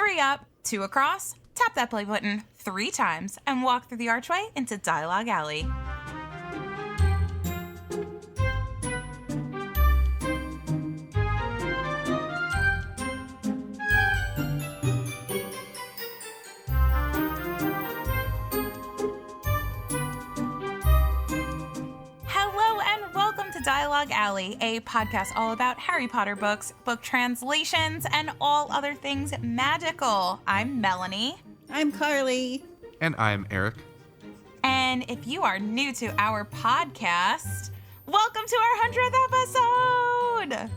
3 up, 2 across, tap that play button 3 times, and walk through the archway into Dialogue Alley. Dialogue Alley, a podcast all about Harry Potter books, book translations, and all other things magical. I'm Melanie. I'm Carly. And I'm Erik. And if you are new to our podcast, welcome to our 100th episode!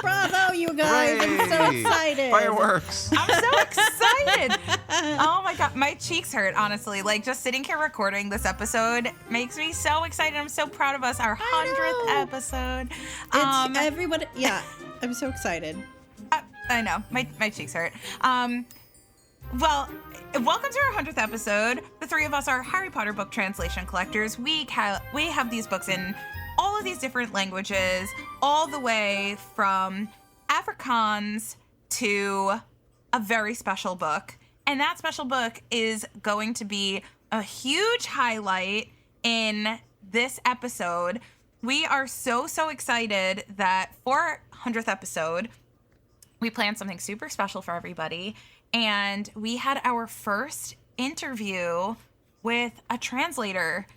Bravo, you guys. Hooray! I'm so excited. Fireworks. I'm so excited. Oh my God. My cheeks hurt, honestly. Like, just sitting here recording this episode makes me so excited. I'm so proud of us. Our 100th episode. It's everybody. Yeah, I'm so excited. I know. My cheeks hurt. Well, welcome to our 100th episode. The 3 of us are Harry Potter book translation collectors. We have these books in all of these different languages, all the way from Afrikaans to a very special book. And that special book is going to be a huge highlight in this episode. We are so excited that for our 100th episode, we planned something super special for everybody. And we had our first interview with a translator.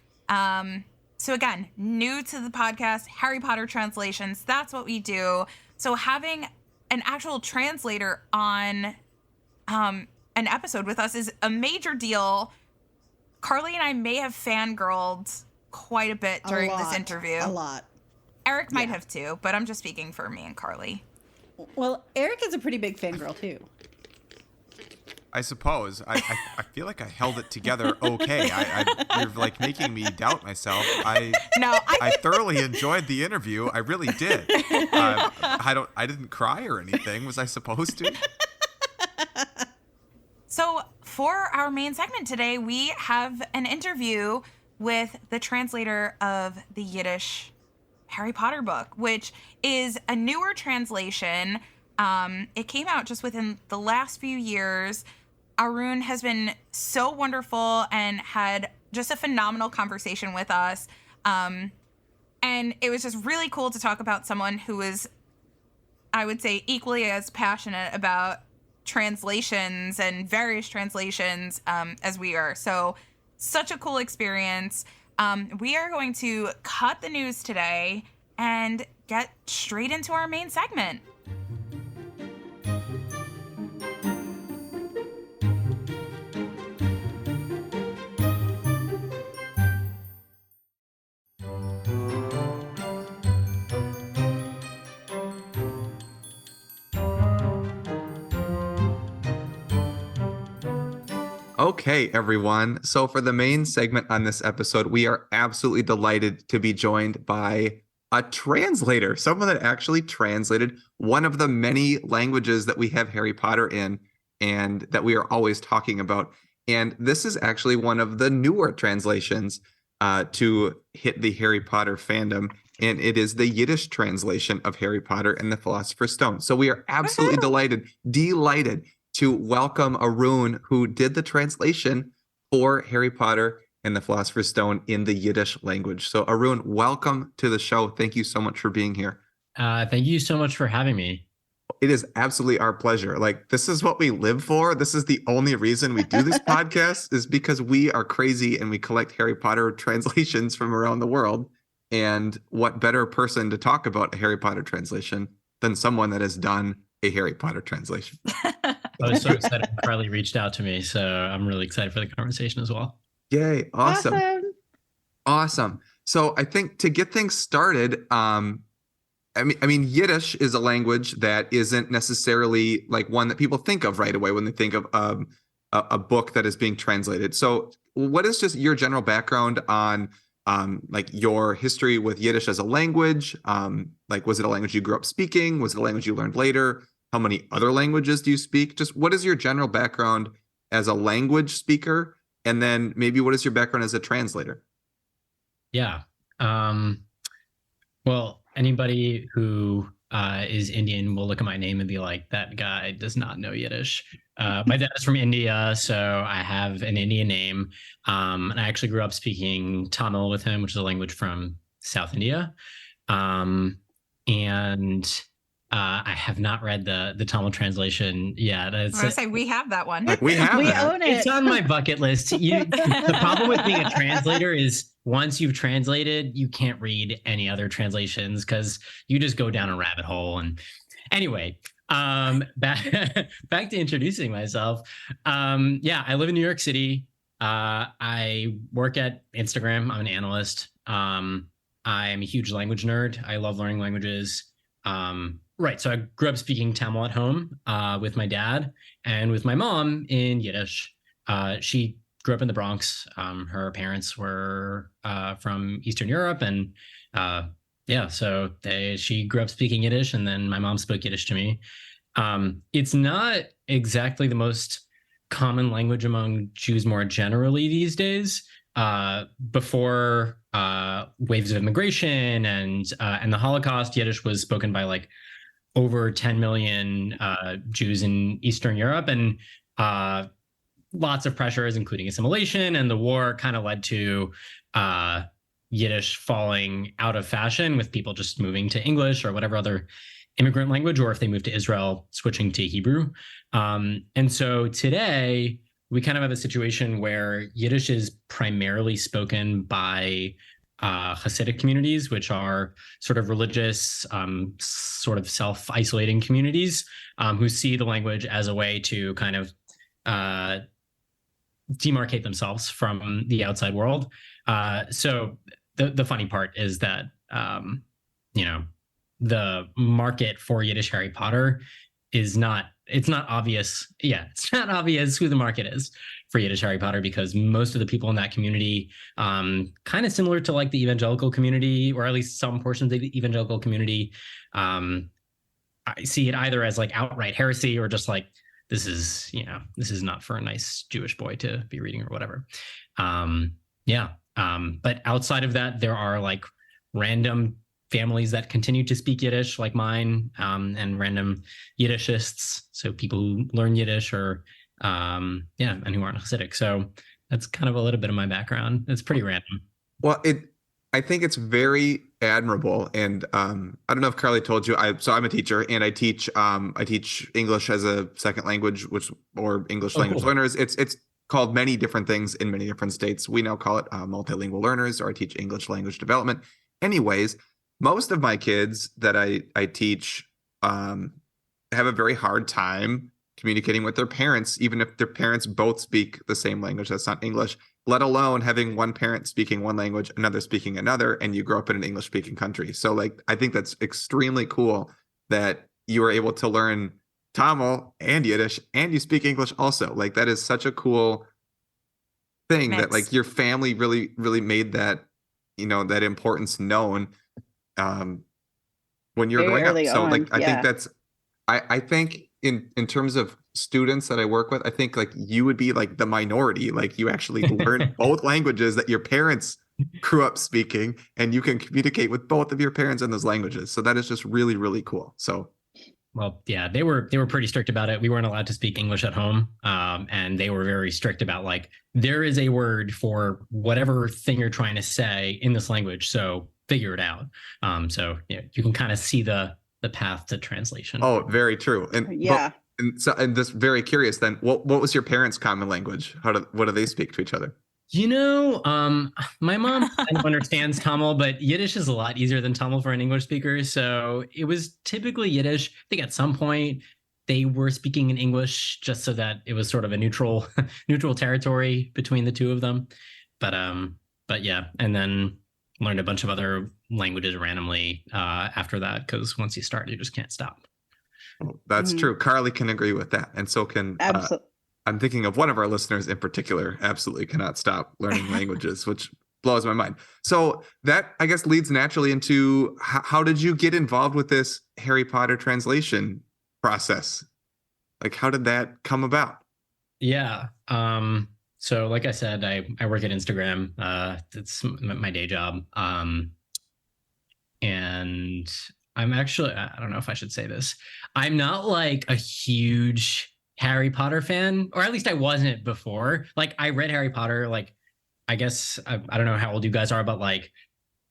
So again, new to the podcast, Harry Potter translations, that's what we do. So having an actual translator on an episode with us is a major deal. Carly and I may have fangirled quite a bit during this interview. A lot. Erik might have too, but I'm just speaking for me and Carly. Well, Erik is a pretty big fangirl too. I suppose. I feel like I held it together okay. You're like making me doubt myself. I thoroughly enjoyed the interview. I really did. I didn't cry or anything. Was I supposed to? So for our main segment today, we have an interview with the translator of the Yiddish Harry Potter book, which is a newer translation. It came out just within the last few years. Arun has been so wonderful and had just a phenomenal conversation with us. And it was just really cool to talk about someone who is, I would say, equally as passionate about translations and various translations as we are. So such a cool experience. We are going to cut the news today and get straight into our main segment. Okay, everyone. So for the main segment on this episode, we are absolutely delighted to be joined by a translator, someone that actually translated one of the many languages that we have Harry Potter in and that we are always talking about. And this is actually one of the newer translations to hit the Harry Potter fandom. And it is the Yiddish translation of Harry Potter and the Philosopher's Stone. So we are absolutely delighted to welcome Arun, who did the translation for Harry Potter and the Philosopher's Stone in the Yiddish language. So Arun, welcome to the show. Thank you so much for being here. Thank you so much for having me. It is absolutely our pleasure. Like, this is what we live for. This is the only reason we do this podcast is because we are crazy and we collect Harry Potter translations from around the world. And what better person to talk about a Harry Potter translation than someone that has done a Harry Potter translation? I was so excited when Carly reached out to me, so I'm really excited for the conversation as well. Yay. Awesome. So I think to get things started, I mean, Yiddish is a language that isn't necessarily like one that people think of right away when they think of a book that is being translated. So what is just your general background on like your history with Yiddish as a language? Like, was it a language you grew up speaking? Was it a language you learned later? How many other languages do you speak? Just what is your general background as a language speaker? And then maybe what is your background as a translator? Yeah. Well, anybody who is Indian will look at my name and be like, that guy does not know Yiddish. My dad is from India, so I have an Indian name. And I actually grew up speaking Tamil with him, which is a language from South India. And I have not read the Tamil translation yet. I was going to say, we have that one. Like, we have We that. own it. It's on my bucket list. The problem with being a translator is once you've translated, you can't read any other translations because you just go down a rabbit hole. And anyway, back to introducing myself. I live in New York City. I work at Instagram. I'm an analyst. I'm a huge language nerd. I love learning languages. Right. So I grew up speaking Tamil at home with my dad and with my mom in Yiddish. She grew up in the Bronx. Her parents were from Eastern Europe. And so she grew up speaking Yiddish, and then my mom spoke Yiddish to me. It's not exactly the most common language among Jews more generally these days. Before waves of immigration and the Holocaust, Yiddish was spoken by like over 10 million Jews in Eastern Europe, and lots of pressures, including assimilation, and the war kind of led to Yiddish falling out of fashion, with people just moving to English or whatever other immigrant language, or if they moved to Israel, switching to Hebrew. And so today, we kind of have a situation where Yiddish is primarily spoken by Hasidic communities, which are sort of religious, sort of self-isolating communities who see the language as a way to kind of demarcate themselves from the outside world. So the funny part is that, the market for Yiddish Harry Potter it's not obvious. Yeah, it's not obvious who the market is for Yiddish Harry Potter, because most of the people in that community, kind of similar to like the evangelical community, or at least some portions of the evangelical community, I see it either as like outright heresy or just like, this is not for a nice Jewish boy to be reading or whatever. But outside of that, there are like random families that continue to speak Yiddish like mine, and random Yiddishists. So people who learn Yiddish or, and who aren't Hasidic. So that's kind of a little bit of my background. It's pretty random. Well, I think it's very admirable. And I don't know if Carly told you, I'm a teacher, and I teach English as a second language, or English language learners. It's called many different things in many different states. We now call it multilingual learners, or I teach English language development. Anyways, most of my kids that I teach have a very hard time communicating with their parents, even if their parents both speak the same language that's not English, let alone having one parent speaking one language, another speaking another, and you grow up in an English-speaking country. So, like, I think that's extremely cool that you are able to learn Tamil and Yiddish, and you speak English also. Like, that is such a cool thing that, like, your family really, really made that, that importance known when you're growing up. So like, I think that's, I think in terms of students that I work with, I think like you would be like the minority, like you actually learn both languages that your parents grew up speaking, and you can communicate with both of your parents in those languages. So that is just really, really cool. So. Well, yeah, they were pretty strict about it. We weren't allowed to speak English at home. And they were very strict about like, there is a word for whatever thing you're trying to say in this language. So figure it out. So you can kind of see the path to translation. Oh, very true. And yeah. And this very curious then, what was your parents' common language? What do they speak to each other? My mom kind of understands Tamil, but Yiddish is a lot easier than Tamil for an English speaker. So it was typically Yiddish. I think at some point they were speaking in English just so that it was sort of a neutral territory between the two of them. But yeah, and then learned a bunch of other languages randomly after that, because once you start, you just can't stop. Well, that's true. Carly can agree with that, and so can I'm thinking of one of our listeners in particular, absolutely cannot stop learning languages, which blows my mind. So that, I guess, leads naturally into how did you get involved with this Harry Potter translation process? Like, how did that come about? Yeah. So like I said, I work at Instagram. It's my day job. And I'm actually, I don't know if I should say this. I'm not like a huge Harry Potter fan, or at least I wasn't before. Like I read Harry Potter, like I guess I don't know how old you guys are, but like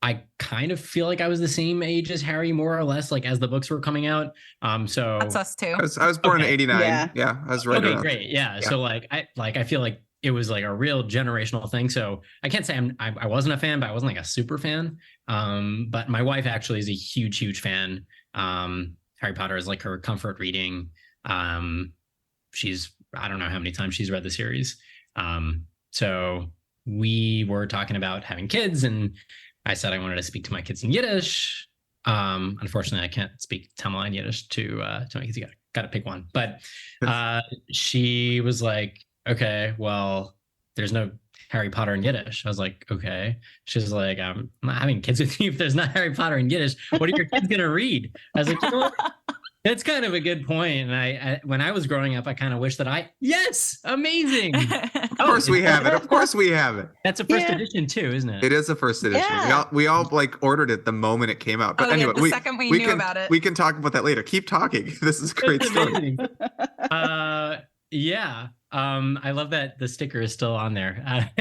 I kind of feel like I was the same age as Harry, more or less, like as the books were coming out. So that's us too. I was born in '89. Yeah. I was right okay, around. great, yeah. So I feel like it was like a real generational thing. So I can't say I wasn't a fan, but I wasn't like a super fan. But my wife actually is a huge fan. Harry Potter is like her comfort reading. I don't know how many times she's read the series. So we were talking about having kids, and I said I wanted to speak to my kids in Yiddish. Unfortunately, I can't speak Tamil and Yiddish to my kids. You got to pick one. But she was like, okay, well, there's no Harry Potter in Yiddish. I was like, okay. She's like, I'm not having kids with you if there's not Harry Potter in Yiddish. What are your kids going to read? I was like, you know what? That's kind of a good point. And I when I was growing up, I kind of wish that yes, amazing. Of course we have it. Of course we have it. That's a first edition too, isn't it? It is a first edition. Yeah. We all like ordered it the moment it came out. But anyway, the second we knew about it. We can talk about that later. Keep talking. This is a great story. Yeah. I love that the sticker is still on there.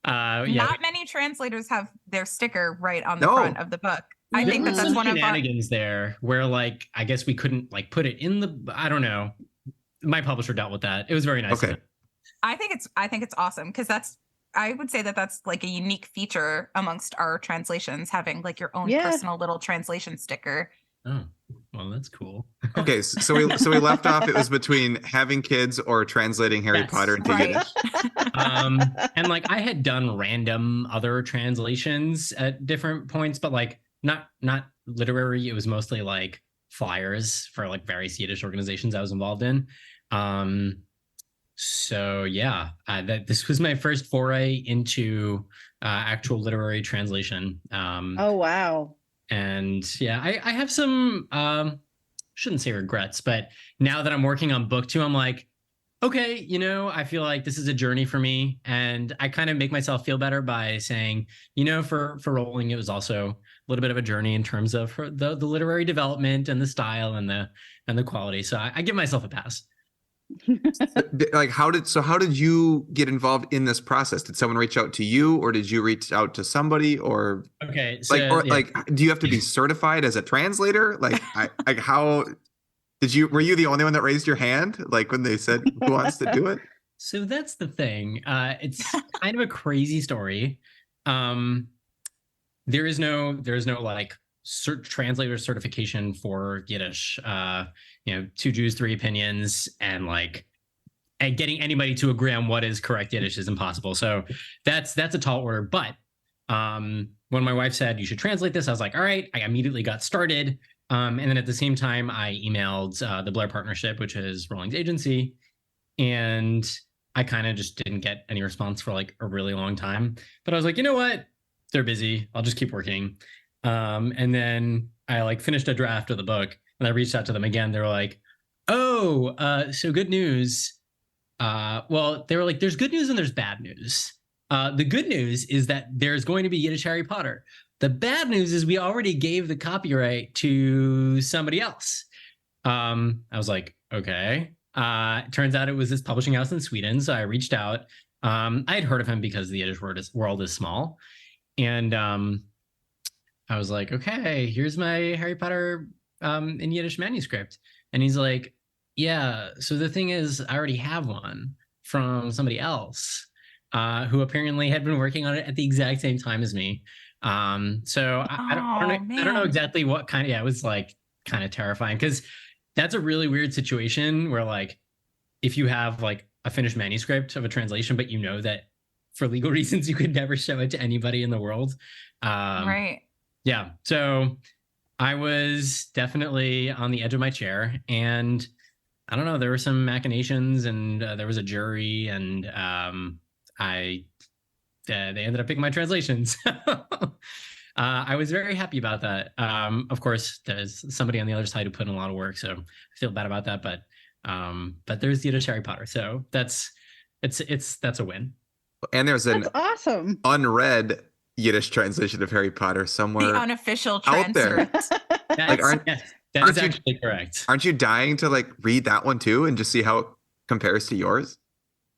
Not many translators have their sticker right on the front of the book. I think that's one of shenanigans there where like I guess we couldn't like put it in the I don't know. My publisher dealt with that. It was very nice. Okay. I think it's awesome because I would say that's like a unique feature amongst our translations, having like your own personal little translation sticker. Oh, well, that's cool. Okay, so we left off. It was between having kids or translating Harry Potter into Yiddish. And like I had done random other translations at different points, but like not literary. It was mostly like flyers for like various Yiddish organizations I was involved in. So yeah, this was my first foray into actual literary translation. Oh wow. And yeah, I have some shouldn't say regrets, but now that I'm working on book 2, I'm like, okay, I feel like this is a journey for me, and I kind of make myself feel better by saying, for Rolling, it was also a little bit of a journey in terms of the literary development and the style and the quality. So I give myself a pass. Like how did you get involved in this process? Did someone reach out to you, or did you reach out to somebody, or okay, so, like do you have to be certified as a translator? Like how were you the only one that raised your hand like when they said who wants to do it? So that's the thing. It's kind of a crazy story. There is no like translator certification for Yiddish. 2 Jews, 3 opinions, and getting anybody to agree on what is correct Yiddish is impossible. So that's a tall order. But when my wife said you should translate this, I was like, all right. I immediately got started. And then at the same time, I emailed the Blair Partnership, which is Rolling's agency, and I kind of just didn't get any response for like a really long time. But I was like, you know what? They're busy. I'll just keep working. And then I finished a draft of the book, and I reached out to them again. They were like, oh, so good news. Well, they were like, there's good news and there's bad news. The good news is that there's going to be Yiddish Harry Potter. The bad news is we already gave the copyright to somebody else. I was like, okay. It turns out it was this publishing house in Sweden. So I reached out. I had heard of him because the Yiddish world is small. And I was like, okay, here's my Harry Potter in Yiddish manuscript. And he's like, yeah, so the thing is, I already have one from somebody else who apparently had been working on it at the exact same time as me. So I don't know exactly what kind of, it was like kind of terrifying, because that's a really weird situation where like, if you have like a finished manuscript of a translation, but that for legal reasons, you could never show it to anybody in the world. Right. Yeah. So I was definitely on the edge of my chair, and I don't know, there were some machinations, and there was a jury, and they ended up picking my translations. I was very happy about that. Of course, there's somebody on the other side who put in a lot of work, so I feel bad about that. But there's Yiddish Harry Potter, so that's a win. And there's an awesome unread Yiddish translation of Harry Potter somewhere The unofficial out there. transcript. Like, that is actually correct. Aren't you dying to like read that one too and just see how it compares to yours?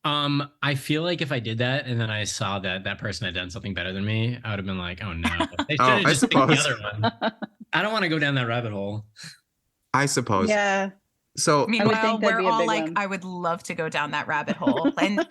I feel like if I did that and then I saw that that person had done something better than me, I would have been like, oh no. They should have just picked the other one. I don't want to go down that rabbit hole. I suppose. Yeah. So Meanwhile, we're all like, one. I would love to go down that rabbit hole. And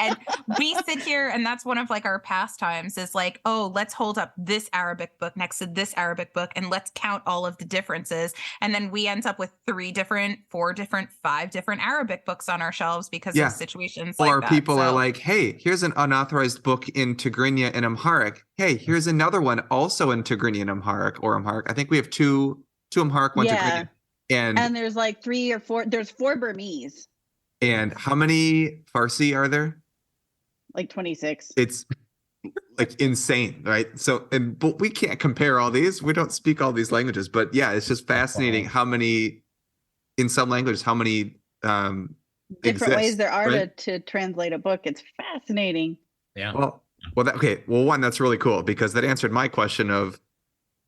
we sit here, and that's one of like our pastimes is like, oh, let's hold up this Arabic book next to this Arabic book and let's count all of the differences. And then we end up with 3 different, 4 different, 5 different Arabic books on our shelves because of situations like that. Or people are like, hey, here's an unauthorized book in Tigrinya and Amharic. Hey, here's another one also in Tigrinya and Amharic or Amharic. I think we have two Amharic, one Tigrinya. And there's like 3 or 4. There's 4 Burmese. And how many Farsi are there? Like 26. It's like insane, right? So, but we can't compare all these. We don't speak all these languages. But yeah, it's just fascinating how many, in some languages, how many different exist, ways there are right? to translate a book. It's fascinating. Yeah. Well, one, that's really cool because that answered my question of,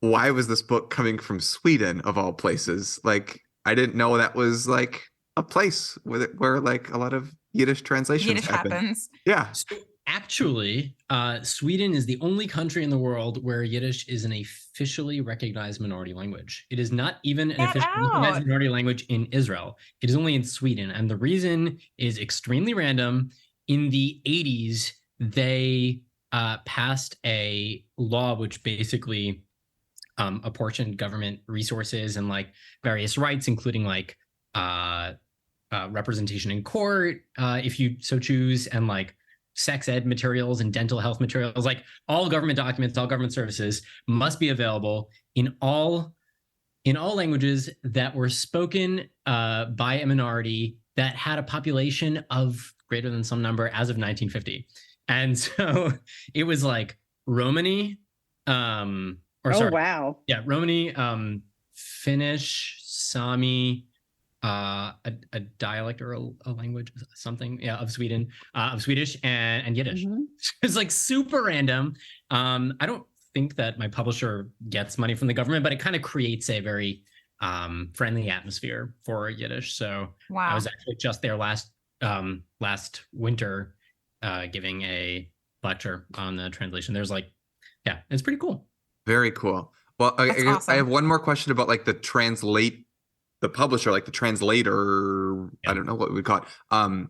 why was this book coming from Sweden of all places? Like, I didn't know that was like a place where like a lot of Yiddish translations happens. Yeah. So actually, Sweden is the only country in the world where Yiddish is an officially recognized minority language. It is not even an officially recognized minority language in Israel. It is only in Sweden. And the reason is extremely random. In the 80s, they passed a law which basically apportioned government resources and like various rights, including like representation in court, if you so choose, and like sex ed materials and dental health materials. Like all government documents, all government services must be available in all languages that were spoken by a minority that had a population of greater than some number as of 1950. And so it was like Romani, wow. Yeah, Romani, Finnish, Sami, a dialect or a language, something, of Sweden, of Swedish and Yiddish. Mm-hmm. It's like super random. I don't think that my publisher gets money from the government, but it kind of creates a very friendly atmosphere for Yiddish. So I was actually just there last winter giving a lecture on the translation. There's like, yeah, it's pretty cool. Very cool. Well, I have one more question about like the publisher, like the translator. Yeah. I don't know what we call it.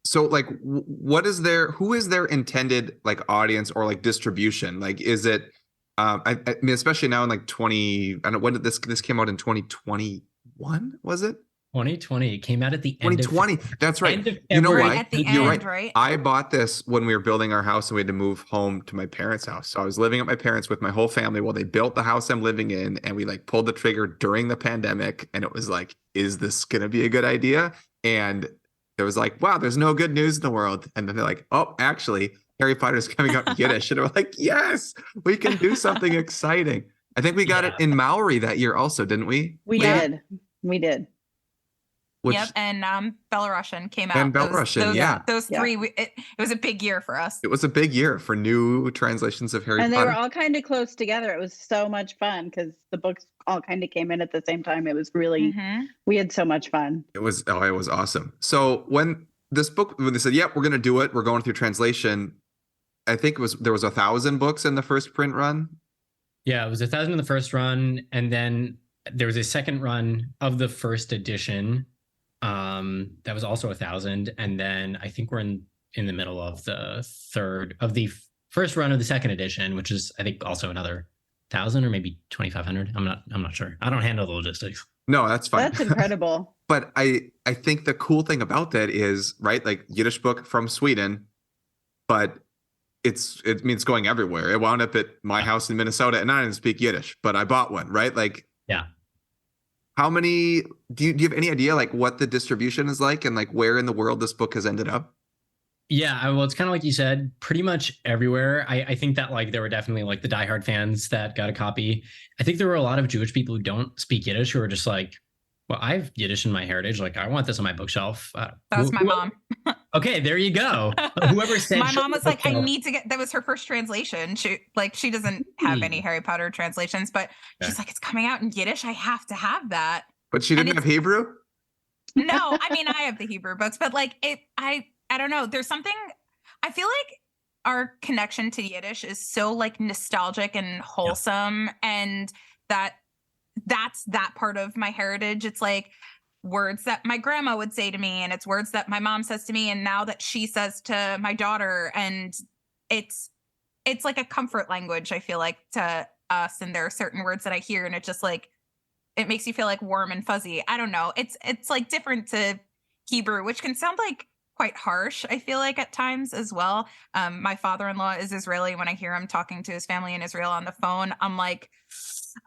So like, who is their intended like audience or like distribution? Like, is it, I mean, especially now in like I don't know, when did this came out in 2021, was it? 2020. It came out at the end 2020. That's right. You know why? At the end, right? I bought this when we were building our house and we had to move home to my parents' house. So I was living at my parents' with my whole family while they built the house I'm living in, and we like pulled the trigger during the pandemic. And it was like, is this gonna be a good idea? And it was like, wow, there's no good news in the world. And then they're like, oh, actually, Harry Potter's coming out in Yiddish. And we're like, yes, we can do something exciting. I think we got it in Maori that year also, didn't we? We did. And Belarusian came out. And Belarusian, those 3. It was a big year for us. It was a big year for new translations of Harry Potter. And they were all kind of close together. It was so much fun because the books all kind of came in at the same time. It was really, we had so much fun. It was awesome. So when they said, yep, we're going to do it, we're going through translation, I think there was 1,000 books in the first print run. Yeah, it was 1,000 in the first run. And then there was a second run of the first edition. That was also 1,000. And then I think we're in the middle of the first run of the second edition, which is, I think, also another 1,000 or maybe 2,500. I'm not sure. I don't handle the logistics. No, that's fine. That's incredible. But I think the cool thing about that is, right, like Yiddish book from Sweden, but it means going everywhere. It wound up at my house in Minnesota and I didn't speak Yiddish, but I bought one, right? Like, yeah. How many, do you have any idea like what the distribution is like and like where in the world this book has ended up? Yeah, well, it's kind of like you said, pretty much everywhere. I think that like there were definitely like the diehard fans that got a copy. I think there were a lot of Jewish people who don't speak Yiddish who are just like, Well, I have Yiddish in my heritage. Like, I want this on my bookshelf. That's my mom. Okay, there you go. Whoever said my mom was like, I need to get, that was her first translation. She doesn't have any Harry Potter translations, but she's like, it's coming out in Yiddish. I have to have that. But she didn't have Hebrew? No, I mean, I have the Hebrew books, but like I don't know. There's something, I feel like our connection to Yiddish is so like nostalgic and wholesome, and that's that part of my heritage. It's like words that my grandma would say to me, and it's words that my mom says to me, and now that she says to my daughter, and it's like a comfort language, I feel like, to us. And there are certain words that I hear and it just like, it makes you feel like warm and fuzzy. I don't know. It's like different to Hebrew, which can sound like quite harsh, I feel like, at times as well. My father-in-law is Israeli. When I hear him talking to his family in Israel on the phone, I'm like,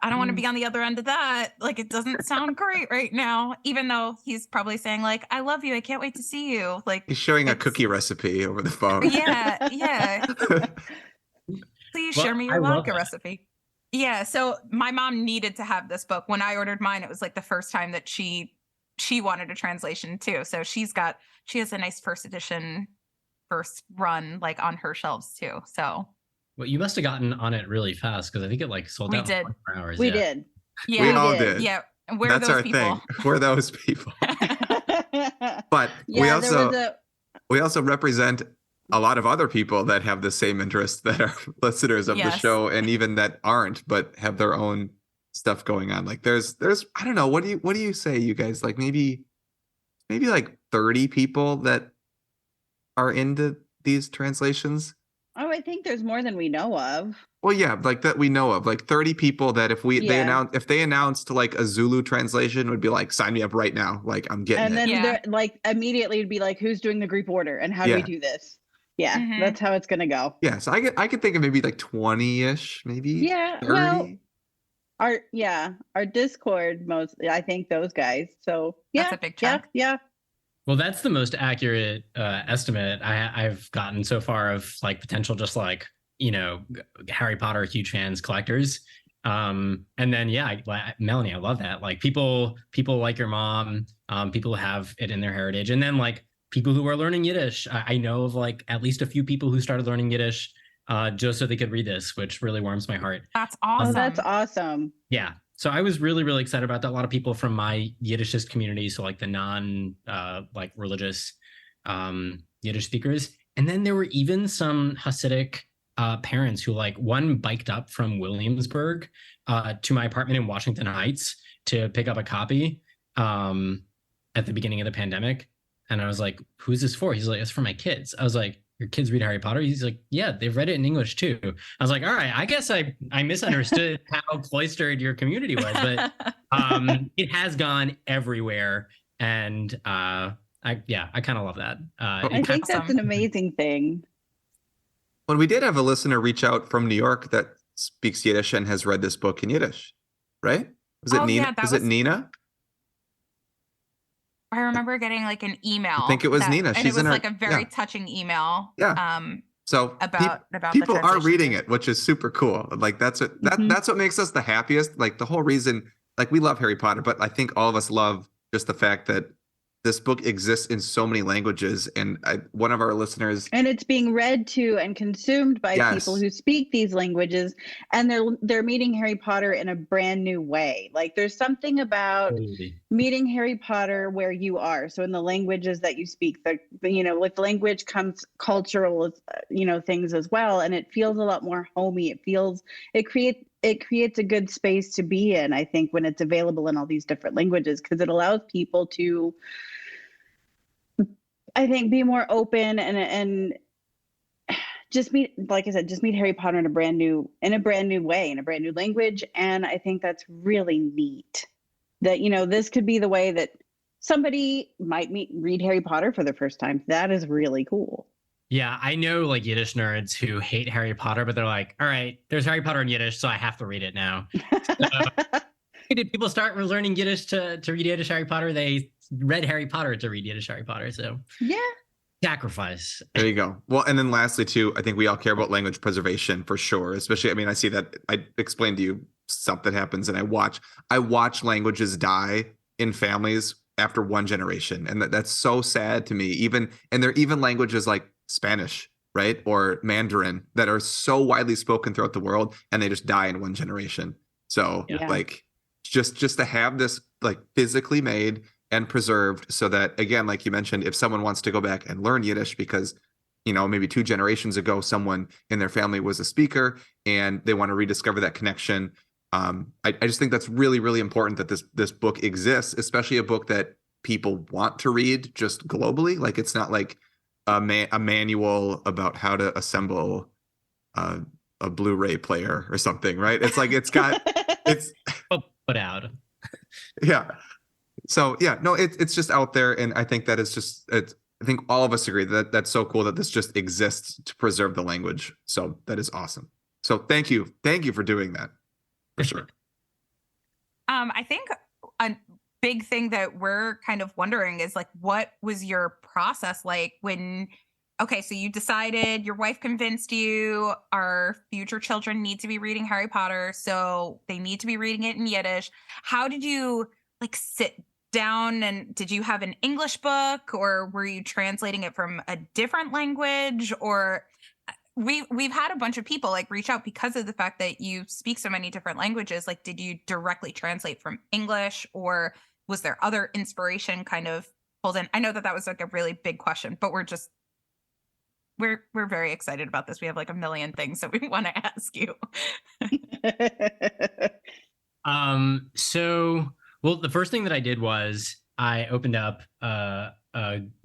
I don't want to be on the other end of that. Like, it doesn't sound great right now, even though he's probably saying like, I love you, I can't wait to see you. Like, he's showing a cookie recipe over the phone. Yeah. Please share me your vodka recipe. Yeah. So my mom needed to have this book. When I ordered mine, it was like the first time that she wanted a translation too. So she has a nice first edition, first run, like on her shelves too. So. Well, you must have gotten on it really fast, because I think it like sold out in 24 hours. We did. Yeah, we all did. Yeah, that's our thing. We're those people. But we also represent a lot of other people that have the same interests that are listeners of the show, and even that aren't, but have their own stuff going on. Like there's I don't know, what do you say, you guys? Like maybe like 30 people that are into these translations. Oh, I think there's more than we know of. Well, yeah, like that we know of, like 30 people that if they announced like a Zulu translation, would be like, sign me up right now. Like, I'm getting it. And then they're like immediately would be like, who's doing the group order and how do we do this? Yeah, that's how it's gonna go. Yeah, so I could think of maybe like 20-ish, maybe. Yeah, 30. well, our Discord mostly, I think those guys. So that's a big chunk. Yeah. Well, that's the most accurate estimate I've gotten so far of like potential, just like, you know, Harry Potter huge fans, collectors. And then Melanie, I love that. Like people like your mom, people who have it in their heritage, and then like people who are learning Yiddish. I know of like at least a few people who started learning Yiddish just so they could read this, which really warms my heart. That's awesome. Oh, that's awesome. Yeah. So I was really, really excited about that. A lot of people from my Yiddishist community, so like the non like religious Yiddish speakers. And then there were even some Hasidic parents who, like, one biked up from Williamsburg to my apartment in Washington Heights to pick up a copy at the beginning of the pandemic. And I was like, who's this for? He's like, it's for my kids. I was like, your kids read Harry Potter? He's like, yeah, they've read it in English too. I was like, all right, I guess I misunderstood how cloistered your community was, but it has gone everywhere. And I kind of love that. I think that's an amazing thing. Well, we did have a listener reach out from New York that speaks Yiddish and has read this book in Yiddish, right? Was it Nina? Was it Nina? I remember getting like an email. I think it was Nina. She's it was like a very touching email. Yeah. So about people are reading it, which is super cool. Like that's what makes us the happiest. Like the whole reason, like we love Harry Potter, but I think all of us love just the fact that this book exists in so many languages. And one of our listeners, and it's being read to and consumed by people who speak these languages, and they're meeting Harry Potter in a brand new way. Like there's something about meeting Harry Potter where you are. So in the languages that you speak, with language comes cultural, things as well. And it feels a lot more homey. It creates a good space to be in, I think, when it's available in all these different languages, because it allows people to, I think, be more open and just meet, like I said, meet Harry Potter in a brand new way, in a brand new language. And I think that's really neat that, this could be the way that somebody might read Harry Potter for the first time. That is really cool. Yeah, I know like Yiddish nerds who hate Harry Potter, but they're like, all right, there's Harry Potter in Yiddish, so I have to read it now. Did people start learning Yiddish to read Yiddish Harry Potter? They read Harry Potter to read Yiddish Harry Potter. So yeah, sacrifice. There you go. Well, and then lastly too, I think we all care about language preservation for sure. Especially, I mean, I see that I explained to you stuff that happens, and I watch languages die in families after one generation, and that's so sad to me. And there are even languages like Spanish, right, or Mandarin that are so widely spoken throughout the world, and they just die in one generation. So like just to have this like physically made and preserved, so that, again, like you mentioned, if someone wants to go back and learn Yiddish because, you know, maybe 2 generations ago someone in their family was a speaker and they want to rediscover that connection. I just think that's really, really important that this book exists, especially a book that people want to read just globally. Like, it's not like a manual about how to assemble a Blu-ray player or something, right? It's like it's put out. Yeah. So yeah, no, it's just out there, and I think that is just I think all of us agree that that's so cool that this just exists to preserve the language. So that is awesome. So thank you for doing that, for sure. I think a big thing that we're kind of wondering is like, what was your process like when, okay, so you decided, your wife convinced you, our future children need to be reading Harry Potter, so they need to be reading it in Yiddish. How did you like sit down, and did you have an English book, or were you translating it from a different language? Or we've had a bunch of people like reach out because of the fact that you speak so many different languages. Like, did you directly translate from English, or was there other inspiration kind of pulled in? I know that was like a really big question, but we're very excited about this. We have like a million things that we want to ask you. Well, the first thing that I did was I opened up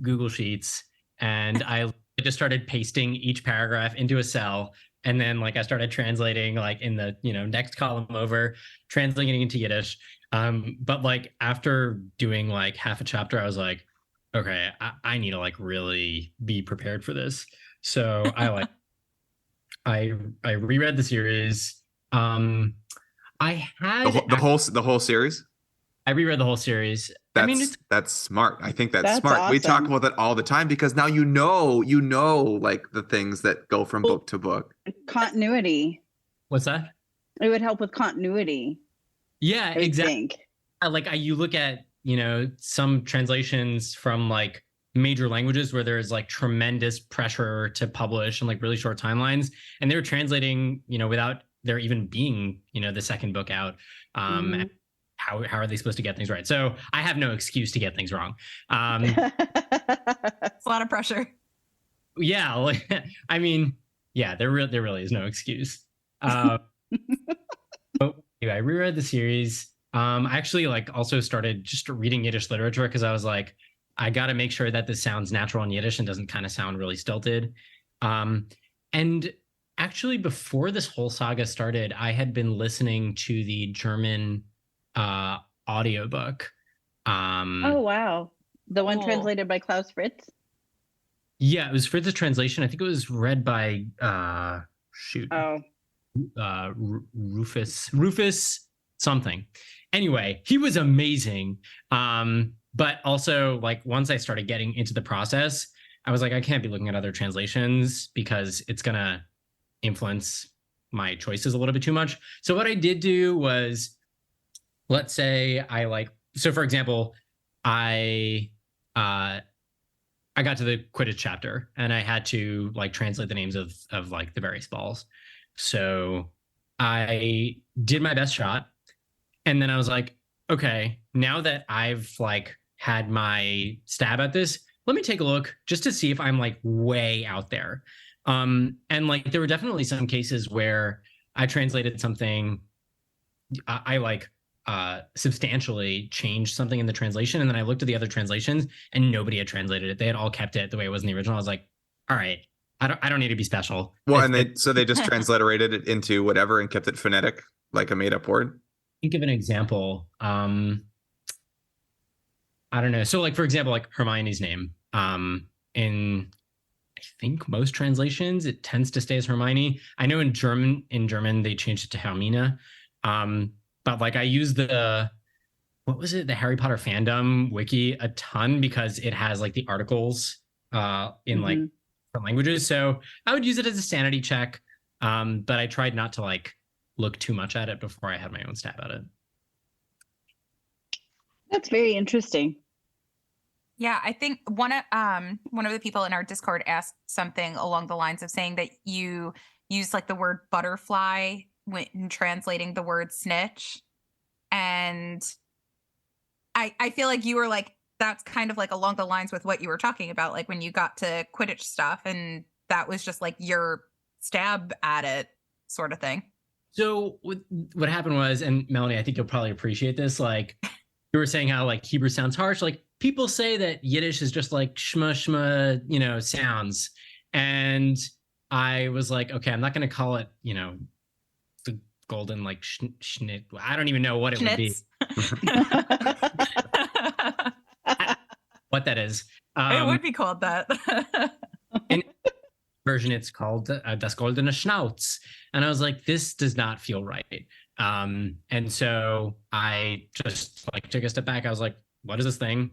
Google Sheets, and I just started pasting each paragraph into a cell. And then like I started translating like in the, you know, next column over, translating into Yiddish. But like after doing like half a chapter, I was like, okay, I need to like really be prepared for this. So I reread the series. I had the whole series. I reread the whole series. That's smart. I think that's smart. Awesome. We talk about that all the time because now you know like the things that go from book to book. Continuity. What's that? It would help with continuity. Yeah, exactly. You look at, you know, some translations from like major languages where there's like tremendous pressure to publish and like really short timelines, and they're translating, you know, without there even being, you know, the second book out. And how are they supposed to get things right? So I have no excuse to get things wrong. It's a lot of pressure. Yeah, like, I mean, yeah, there really is no excuse. But anyway, I reread the series. I actually like also started just reading Yiddish literature because I was like, I got to make sure that this sounds natural in Yiddish and doesn't kind of sound really stilted. And actually, before this whole saga started, I had been listening to the German audiobook. Oh, wow. The one translated by Klaus Fritz? Yeah, it was Fritz's translation. I think it was read by Rufus something. Anyway, he was amazing. But also, like, once I started getting into the process, I was like, I can't be looking at other translations because it's gonna influence my choices a little bit too much. So what I did do was, let's say for example, I got to the Quidditch chapter and I had to like translate the names of like the various balls. So I did my best shot. And then I was like, okay, now that I've like had my stab at this, let me take a look just to see if I'm like way out there. And like, there were definitely some cases where I translated something, I substantially changed something in the translation. And then I looked at the other translations and nobody had translated it. They had all kept it the way it was in the original. I was like, all right, I don't need to be special. Well, and they just transliterated it into whatever and kept it phonetic, like a made up word. Think of an example. I don't know. So like, for example, like Hermione's name, in I think most translations, it tends to stay as Hermione. I know in German, they changed it to Hermine. But like I use the Harry Potter fandom wiki a ton because it has like the articles in like different languages. So I would use it as a sanity check. But I tried not to like look too much at it before I had my own stab at it. That's very interesting. Yeah, I think one of the people in our Discord asked something along the lines of saying that you use like the word butterfly when translating the word snitch. And I feel like you were like, that's kind of like along the lines with what you were talking about, like when you got to Quidditch stuff, and that was just like your stab at it sort of thing. So what happened was, and Melanie, I think you'll probably appreciate this, like you were saying how like Hebrew sounds harsh. Like people say that Yiddish is just like shma shma, you know, sounds. And I was like, okay, I'm not going to call it, you know, the golden like schnit. I don't even know what it would be. What that is. It would be called that. In version, it's called Das Goldene Schnauz. And I was like, this does not feel right. And so I just like took a step back. I was like, what is this thing?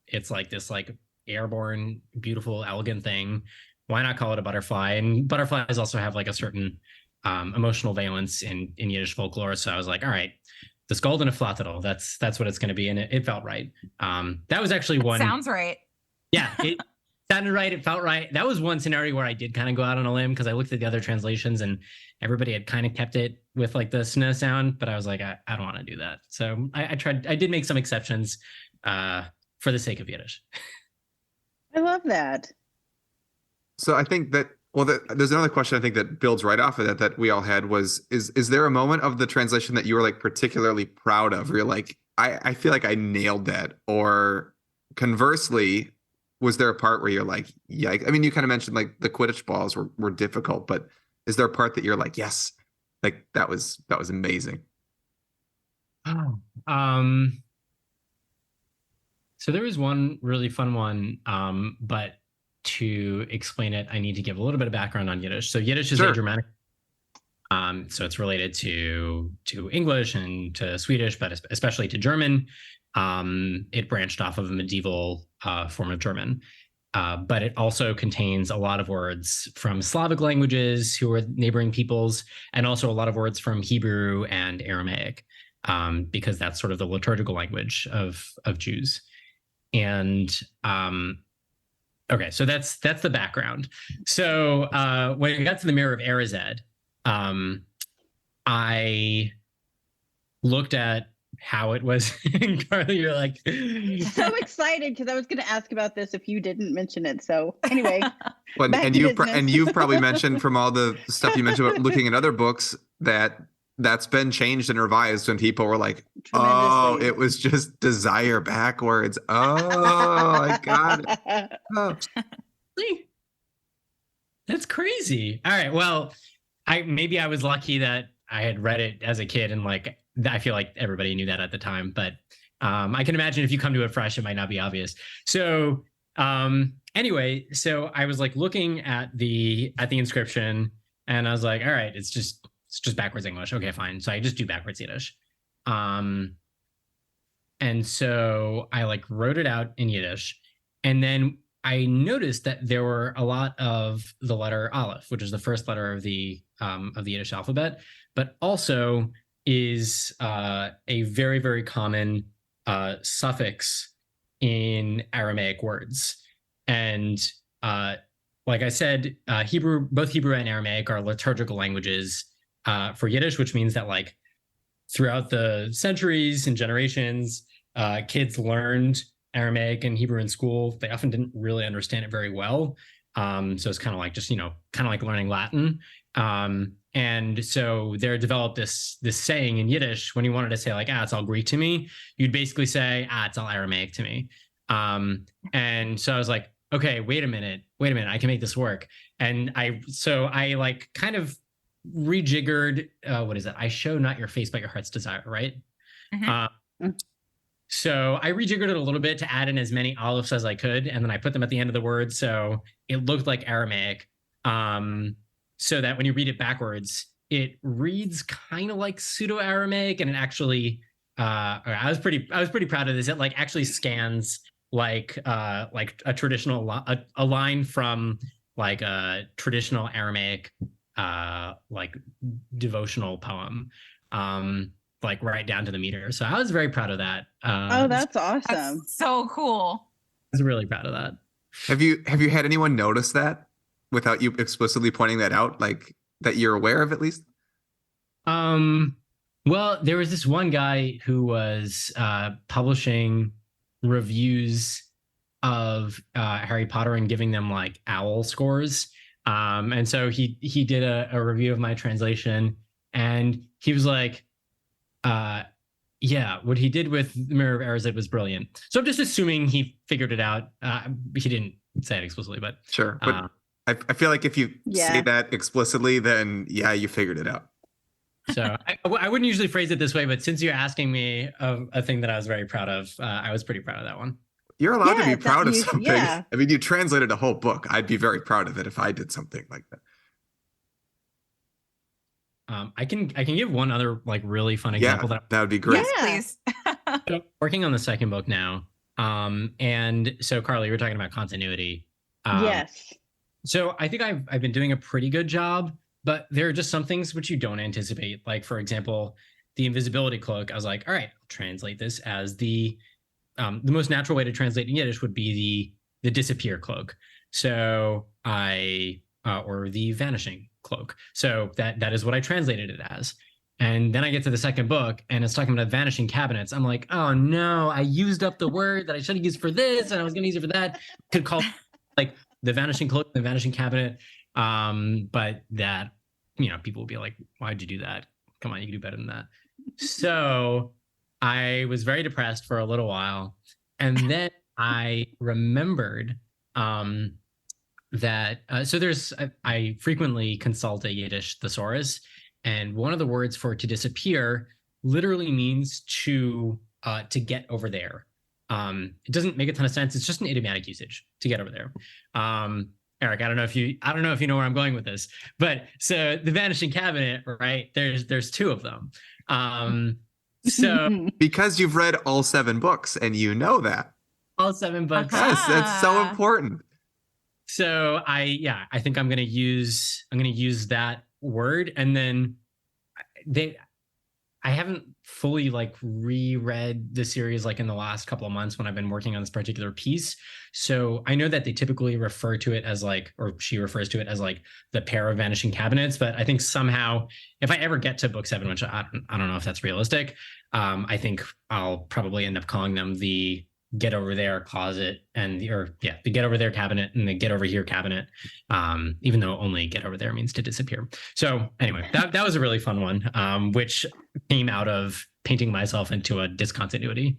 It's like this like airborne, beautiful, elegant thing. Why not call it a butterfly? And butterflies also have like a certain emotional valence in Yiddish folklore. So I was like, all right, this golden flatterl, that's what it's going to be. And it felt right. That was actually one. Sounds right. Yeah, it sounded right. It felt right. That was one scenario where I did kind of go out on a limb because I looked at the other translations and everybody had kind of kept it with like the sn sound, but I was like, I don't want to do that. So I tried. I did make some exceptions for the sake of Yiddish. I love that. So I think that, well, there's another question I think that builds right off of that we all had was, is there a moment of the translation that you were like particularly proud of? Where you're like, I feel like I nailed that. Or conversely, was there a part where you're like, yikes? I mean, you kind of mentioned like the Quidditch balls were difficult, but is there a part that you're like, yes, like that was amazing? Oh, so there was one really fun one, but to explain it, I need to give a little bit of background on Yiddish. So Yiddish is a Germanic, so it's related to English and to Swedish, but especially to German. It branched off of a medieval form of German, but it also contains a lot of words from Slavic languages who are neighboring peoples, and also a lot of words from Hebrew and Aramaic, because that's sort of the liturgical language of Jews. And okay, so that's the background. So when I got to the Mirror of Erized, I looked at how it was. Carly, you're like so excited because I was going to ask about this if you didn't mention it. So anyway, and you've probably mentioned from all the stuff you mentioned about looking at other books that's been changed and revised when people were like, oh, it was just desire backwards. Oh, I got it. Oh. That's crazy. All right, well, maybe I was lucky that I had read it as a kid, and like I feel like everybody knew that at the time, but I can imagine if you come to it fresh, it might not be obvious. So anyway, so I was like looking at the inscription, and I was like, all right, it's just backwards English. Okay, fine. So I just do backwards Yiddish. And so I like wrote it out in Yiddish, and then I noticed that there were a lot of the letter Aleph, which is the first letter of the Yiddish alphabet, but also is a very, very common suffix in Aramaic words. And like I said, both Hebrew and Aramaic are liturgical languages for Yiddish, which means that like throughout the centuries and generations, kids learned Aramaic and Hebrew in school. They often didn't really understand it very well. So it's kind of like just, kind of like learning Latin. And so there developed this saying in Yiddish when you wanted to say like, it's all Greek to me, you'd basically say, it's all Aramaic to me. And so I was like, okay, wait a minute, I can make this work. And I like kind of rejiggered, what is it? I show not your face, but your heart's desire, right? Mm-hmm. So I rejiggered it a little bit to add in as many olives as I could, and then I put them at the end of the word so it looked like Aramaic, so that when you read it backwards, it reads kind of like pseudo-Aramaic, and it actually, I was pretty proud of this. It like actually scans like a traditional a line from like a traditional Aramaic like devotional poem. like right down to the meter. So I was very proud of that. Oh, that's awesome. That's so cool. I was really proud of that. Have you had anyone notice that without you explicitly pointing that out, like that you're aware of at least? Well, there was this one guy who was publishing reviews of Harry Potter and giving them like OWL scores. And so he did a review of my translation, and he was like, yeah, what he did with the Mirror of Erised was brilliant. So I'm just assuming he figured it out. He didn't say it explicitly, but sure. But I feel like if you say that explicitly, then you figured it out. So I wouldn't usually phrase it this way, but since you're asking me of a thing that I was very proud of, I was pretty proud of that one. You're allowed to be proud of something. Yeah. I mean, you translated a whole book. I'd be very proud of it if I did something like that. I can give one other like really fun example. That would be great. Yes, please. So working on the second book now. And so Carly, you were talking about continuity. Yes. So I think I've been doing a pretty good job, but there are just some things which you don't anticipate. Like, for example, the invisibility cloak. I was like, all right, I'll translate this as the most natural way to translate in Yiddish would be the disappear cloak. So or the vanishing cloak. So that is what I translated it as. And then I get to the second book and it's talking about vanishing cabinets. I'm like, oh no, I used up the word that I should have used for this and I was going to use it for that. Could call like the vanishing cloak, the vanishing cabinet. But that, people will be like, why'd you do that? Come on, you can do better than that. So I was very depressed for a little while. And then I remembered that, I frequently consult a Yiddish thesaurus, and one of the words for to disappear literally means to get over there. It doesn't make a ton of sense. It's just an idiomatic usage, to get over there. Erik, I don't know if you know where I'm going with this, but so the vanishing cabinet, right? There's two of them. So because you've read all 7 books and you know that. All 7 books. Yes, that's so important. So I think I'm gonna use that word, and then I haven't fully like reread the series like in the last couple of months when I've been working on this particular piece. So I know that they typically refer to it as like, or she refers to it as like the pair of vanishing cabinets. But I think somehow if I ever get to book 7, which I don't know if that's realistic, I think I'll probably end up calling them the get over there closet and the get over there cabinet and the get over here cabinet, even though only get over there means to disappear. So anyway, that was a really fun one, which came out of painting myself into a discontinuity.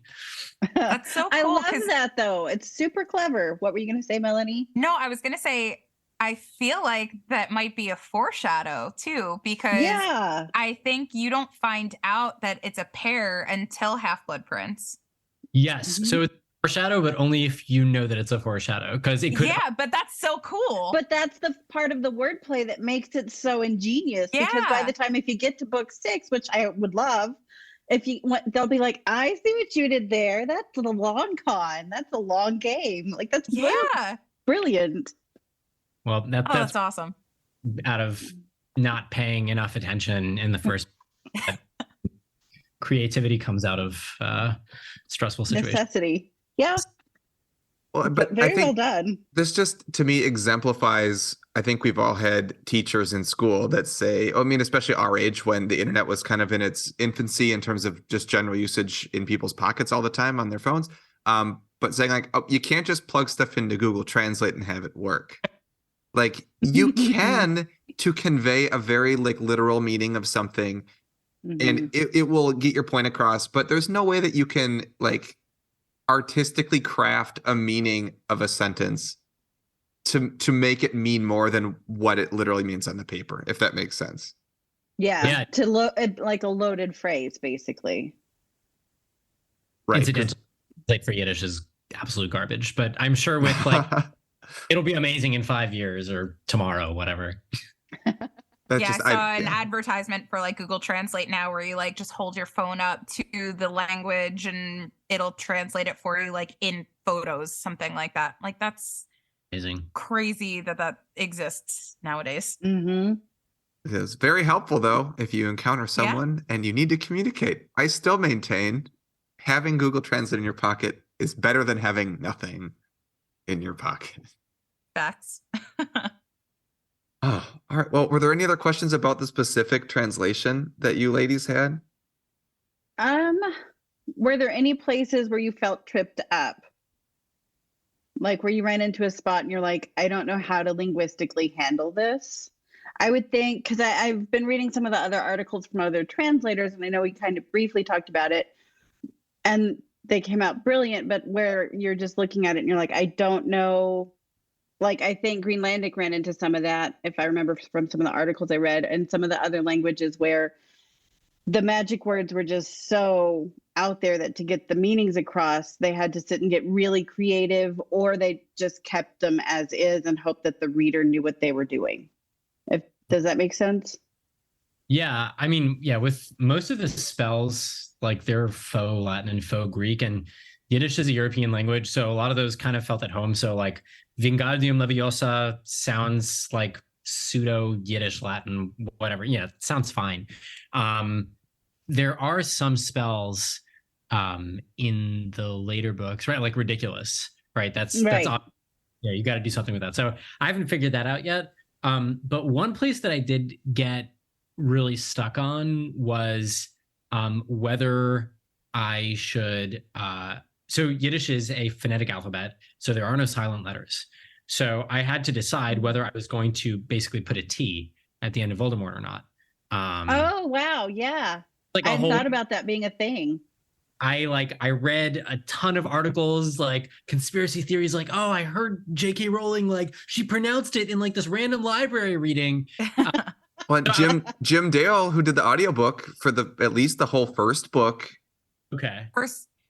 That's so cool. I love that though. It's super clever. What were you going to say, Melanie? No, I was going to say, I feel like that might be a foreshadow too, because I think you don't find out that it's a pair until Half-Blood Prince. Yes. Mm-hmm. So it's a foreshadow, but only if you know that it's a foreshadow, because it could. Yeah, but that's so cool. But that's the part of the wordplay that makes it so ingenious. Yeah. Because by the time, if you get to book 6, which I would love, they'll be like, I see what you did there. That's the long con. That's a long game. Like that's brilliant. Well, that's awesome. Out of not paying enough attention in the first. Creativity comes out of stressful situations. Necessity. Yeah. Well, but very I think well done. This just, to me, exemplifies, I think we've all had teachers in school that say, especially our age when the internet was kind of in its infancy in terms of just general usage in people's pockets all the time on their phones. But saying like, you can't just plug stuff into Google Translate and have it work. Like you can to convey a very like literal meaning of something. And it will get your point across, but there's no way that you can like artistically craft a meaning of a sentence to make it mean more than what it literally means on the paper, if that makes sense. Yeah. To like a loaded phrase, basically. Right. Incidentally, like for Yiddish is absolute garbage, but I'm sure with like it'll be amazing in 5 years or tomorrow, whatever. I saw an advertisement for like Google Translate now where you like just hold your phone up to the language and it'll translate it for you like in photos, something like that. Like that's amazing. Crazy that exists nowadays. Mm-hmm. It is very helpful, though, if you encounter someone and you need to communicate. I still maintain having Google Translate in your pocket is better than having nothing in your pocket. Facts. Oh, all right. Well, were there any other questions about the specific translation that you ladies had? Were there any places where you felt tripped up? Like where you ran into a spot and you're like, I don't know how to linguistically handle this? I would think, because I've been reading some of the other articles from other translators, and I know we kind of briefly talked about it, and they came out brilliant, but where you're just looking at it and you're like, I don't know. Like, I think Greenlandic ran into some of that, if I remember from some of the articles I read, and some of the other languages where the magic words were just so out there that to get the meanings across, they had to sit and get really creative, or they just kept them as is and hope that the reader knew what they were doing. Does that make sense? Yeah, I mean, yeah, with most of the spells, like they're faux Latin and faux Greek, and Yiddish is a European language, so a lot of those kind of felt at home. So like Wingardium Leviosa sounds like pseudo Yiddish Latin, whatever. Yeah, it sounds fine. There are some spells in the later books, right? Like ridiculous, right? That's yeah, you got to do something with that. So I haven't figured that out yet. But one place that I did get really stuck on was whether I should. So Yiddish is a phonetic alphabet, so there are no silent letters. So I had to decide whether I was going to basically put a T at the end of Voldemort or not. Oh wow, yeah. Like I thought about that being a thing. I read a ton of articles, like conspiracy theories, like, oh, I heard J.K. Rowling, like she pronounced it in like this random library reading. Well, Jim Dale, who did the audiobook for at least the whole first book,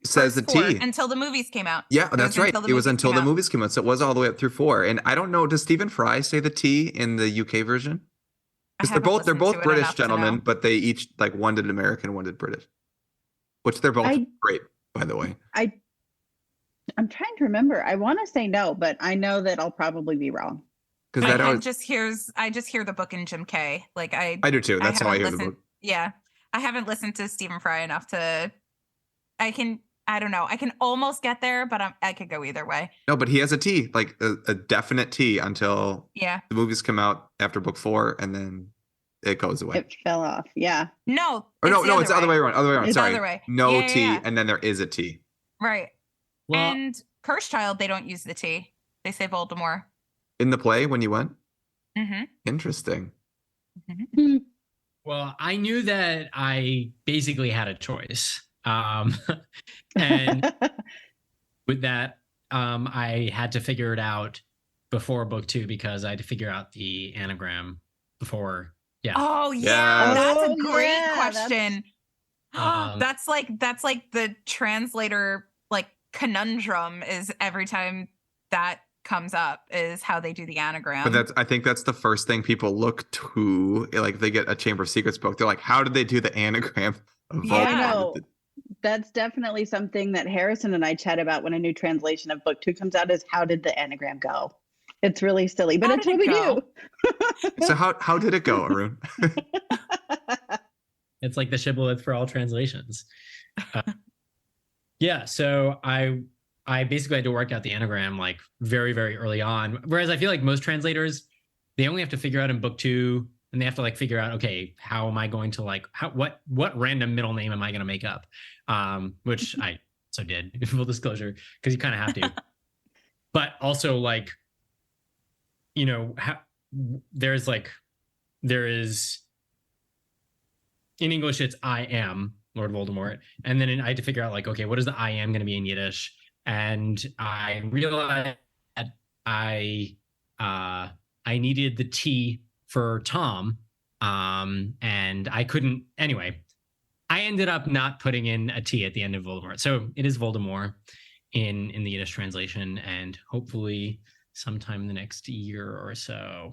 says the T until the movies came out. Yeah, that's right. It was until the movies came out, so it was all the way up through 4. And I don't know, does Stephen Fry say the T in the UK version? Because they're both British gentlemen, but they each like one did American, one did British. Which they're both great, by the way. I'm trying to remember. I want to say no, but I know that I'll probably be wrong. Because I just hear the book in Jim K. Like I do too. That's how I hear the book. Yeah, I haven't listened to Stephen Fry enough to. I don't know. I can almost get there, but I could go either way. No, but he has a T, like a definite T until the movies come out after book 4, and then it goes away. It fell off. Yeah. No. No, it's the other way around. It's Sorry. The other way. No T, and then there is a T. Right. Well, and Cursed Child, they don't use the T. They say Voldemort. In the play when you went? Mm-hmm. Interesting. Mm-hmm. Well, I knew that I basically had a choice. And with that, I had to figure it out before book 2 because I had to figure out the anagram before. Yeah. Oh yeah, that's a great question. That's like the translator like conundrum is every time that comes up is how they do the anagram. But I think that's the first thing people look to, like they get a Chamber of Secrets book. They're like, how did they do the anagram of Voldemort? Yeah, no, that's definitely something that Harrison and I chat about when a new translation of book 2 comes out is how did the anagram go? It's really silly, but it's what we do. So how did it go, Arun? It's like the shibboleth for all translations. Yeah, so I basically had to work out the anagram like very, very early on. Whereas I feel like most translators, they only have to figure out in book 2, and they have to like figure out, okay, how am I going to like what random middle name am I going to make up? Which I also did, in full disclosure, because you kind of have to. But also like, you know, there is in English it's I am Lord Voldemort, and then I had to figure out like, okay, what is the I am going to be in Yiddish? And I realized that I needed the T for Tom, and I couldn't. Anyway, I ended up not putting in a T at the end of Voldemort, so it is Voldemort in the Yiddish translation, and hopefully sometime in the next year or so,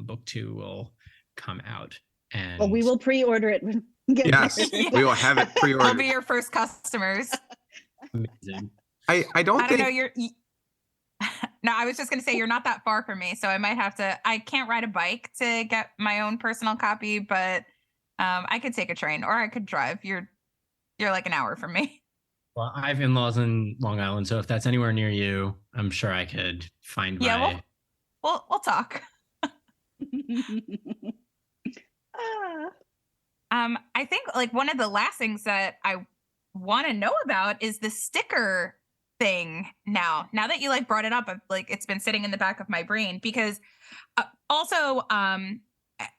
book 2 will come out. And well, we will pre-order it. Yes, we will have it pre-ordered. We'll be your first customers. Amazing. I don't think. Know, No, I was just going to say you're not that far from me, so I might have to. I can't ride a bike to get my own personal copy, but I could take a train or I could drive. You're like an hour from me. Well, I have in-laws in Long Island, so if that's anywhere near you, I'm sure I could find my. We'll talk. I think like one of the last things that I want to know about is the sticker thing. Now that you like brought it up, like it's been sitting in the back of my brain because also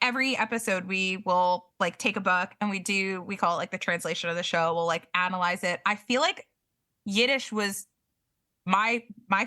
every episode we will like take a book and we call it like the translation of the show. We'll like analyze it. I feel like Yiddish was my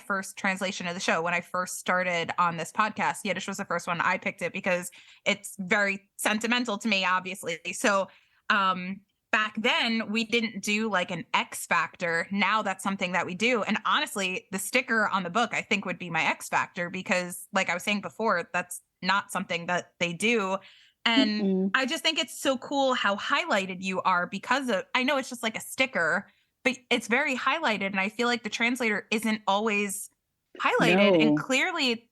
first translation of the show when I first started on this podcast. Yiddish was the first one. I picked it because it's very sentimental to me, obviously. So back then we didn't do like an X factor. Now that's something that we do. And honestly, the sticker on the book I think would be my X factor because like I was saying before, that's not something that they do. And I just think it's so cool how highlighted you are because of, I know it's just like a sticker, but it's very highlighted. And I feel like the translator isn't always highlighted. And clearly,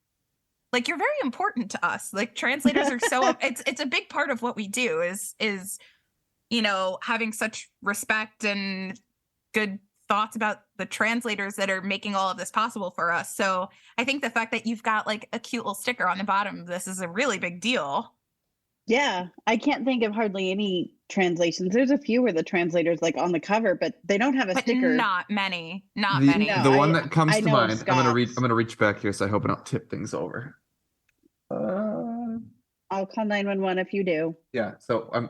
like, you're very important to us. Like, translators are so, it's a big part of what we do is, you know, having such respect and good thoughts about the translators that are making all of this possible for us. So I think the fact that you've got like a cute little sticker on the bottom of this is a really big deal. Yeah, I can't think of hardly any translations. There's a few where the translator's like on the cover, but they don't have a sticker. Not many. Not many. No, the one that comes to mind. I'm gonna reach back here, so I hope I don't tip things over. I'll call 911 if you do. Yeah. So I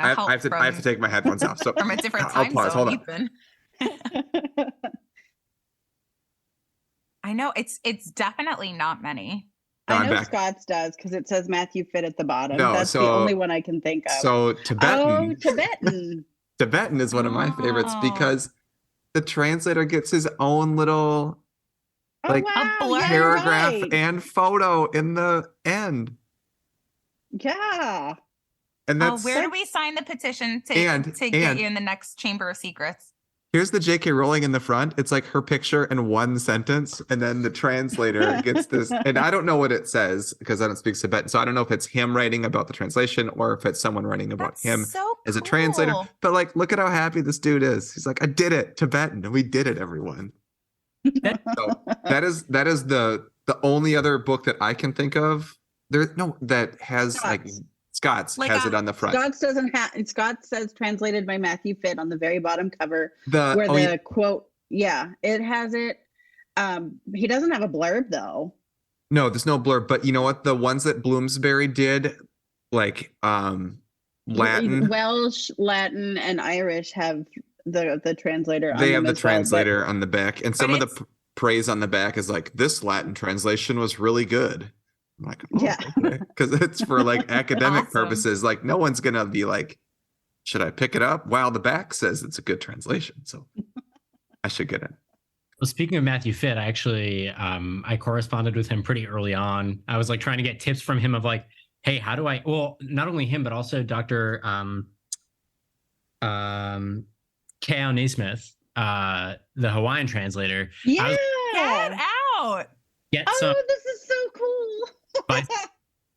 have to take my headphones off. So from a different time zone. Hold on. Ethan. I know it's definitely not many. No, I know Scott's does because it says Matthew Fit at the bottom. No, that's the only one I can think of. So Tibetan. Oh, Tibetan. Tibetan is one of my favorites because the translator gets his own little paragraph and photo in the end. Yeah. And that's where do we sign the petition to get you in the next Chamber of Secrets? Here's the J.K. Rowling in the front. It's like her picture and one sentence, and then the translator gets this. And I don't know what it says because I don't speak Tibetan, so I don't know if it's him writing about the translation or if it's someone writing about him as a translator. But like, look at how happy this dude is. He's like, I did it, Tibetan, and we did it, everyone. So that is the only other book that I can think of. That has Scott's has it on the front. Scott's says translated by Matthew Fit on the very bottom cover the quote. Yeah, it has it. He doesn't have a blurb though. No, there's no blurb, but you know what? The ones that Bloomsbury did, like Latin, Welsh, Latin, and Irish have the translator on they have the translator on the back, and some of the praise on the back is like, this Latin translation was really good. I'm like, because it's for like academic purposes. Like, no one's gonna be like, should I pick it up? Wow, the back says it's a good translation, so I should get it. Well, speaking of Matthew Fit, I actually I corresponded with him pretty early on. I was like trying to get tips from him of like, hey, how do I? Well, not only him but also Dr. K.L. Naismith, the Hawaiian translator. Yeah, get out. This is so cool. But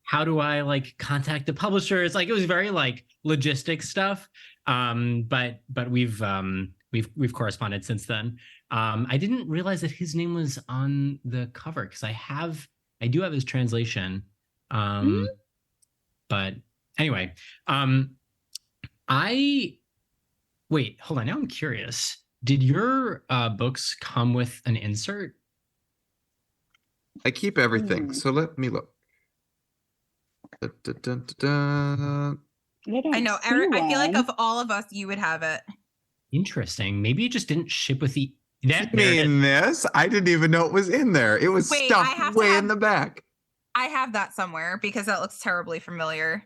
how do I like contact the publisher? It's like it was very like logistic stuff. But we've corresponded since then. I didn't realize that his name was on the cover because I do have his translation. But anyway, wait, hold on. Now I'm curious. Did your books come with an insert? I keep everything, so let me look. I know, Eric. I feel like of all of us, you would have it. Interesting. Maybe it just didn't ship with the. This? I didn't even know it was in there. It was stuffed way in the back. I have that somewhere because that looks terribly familiar.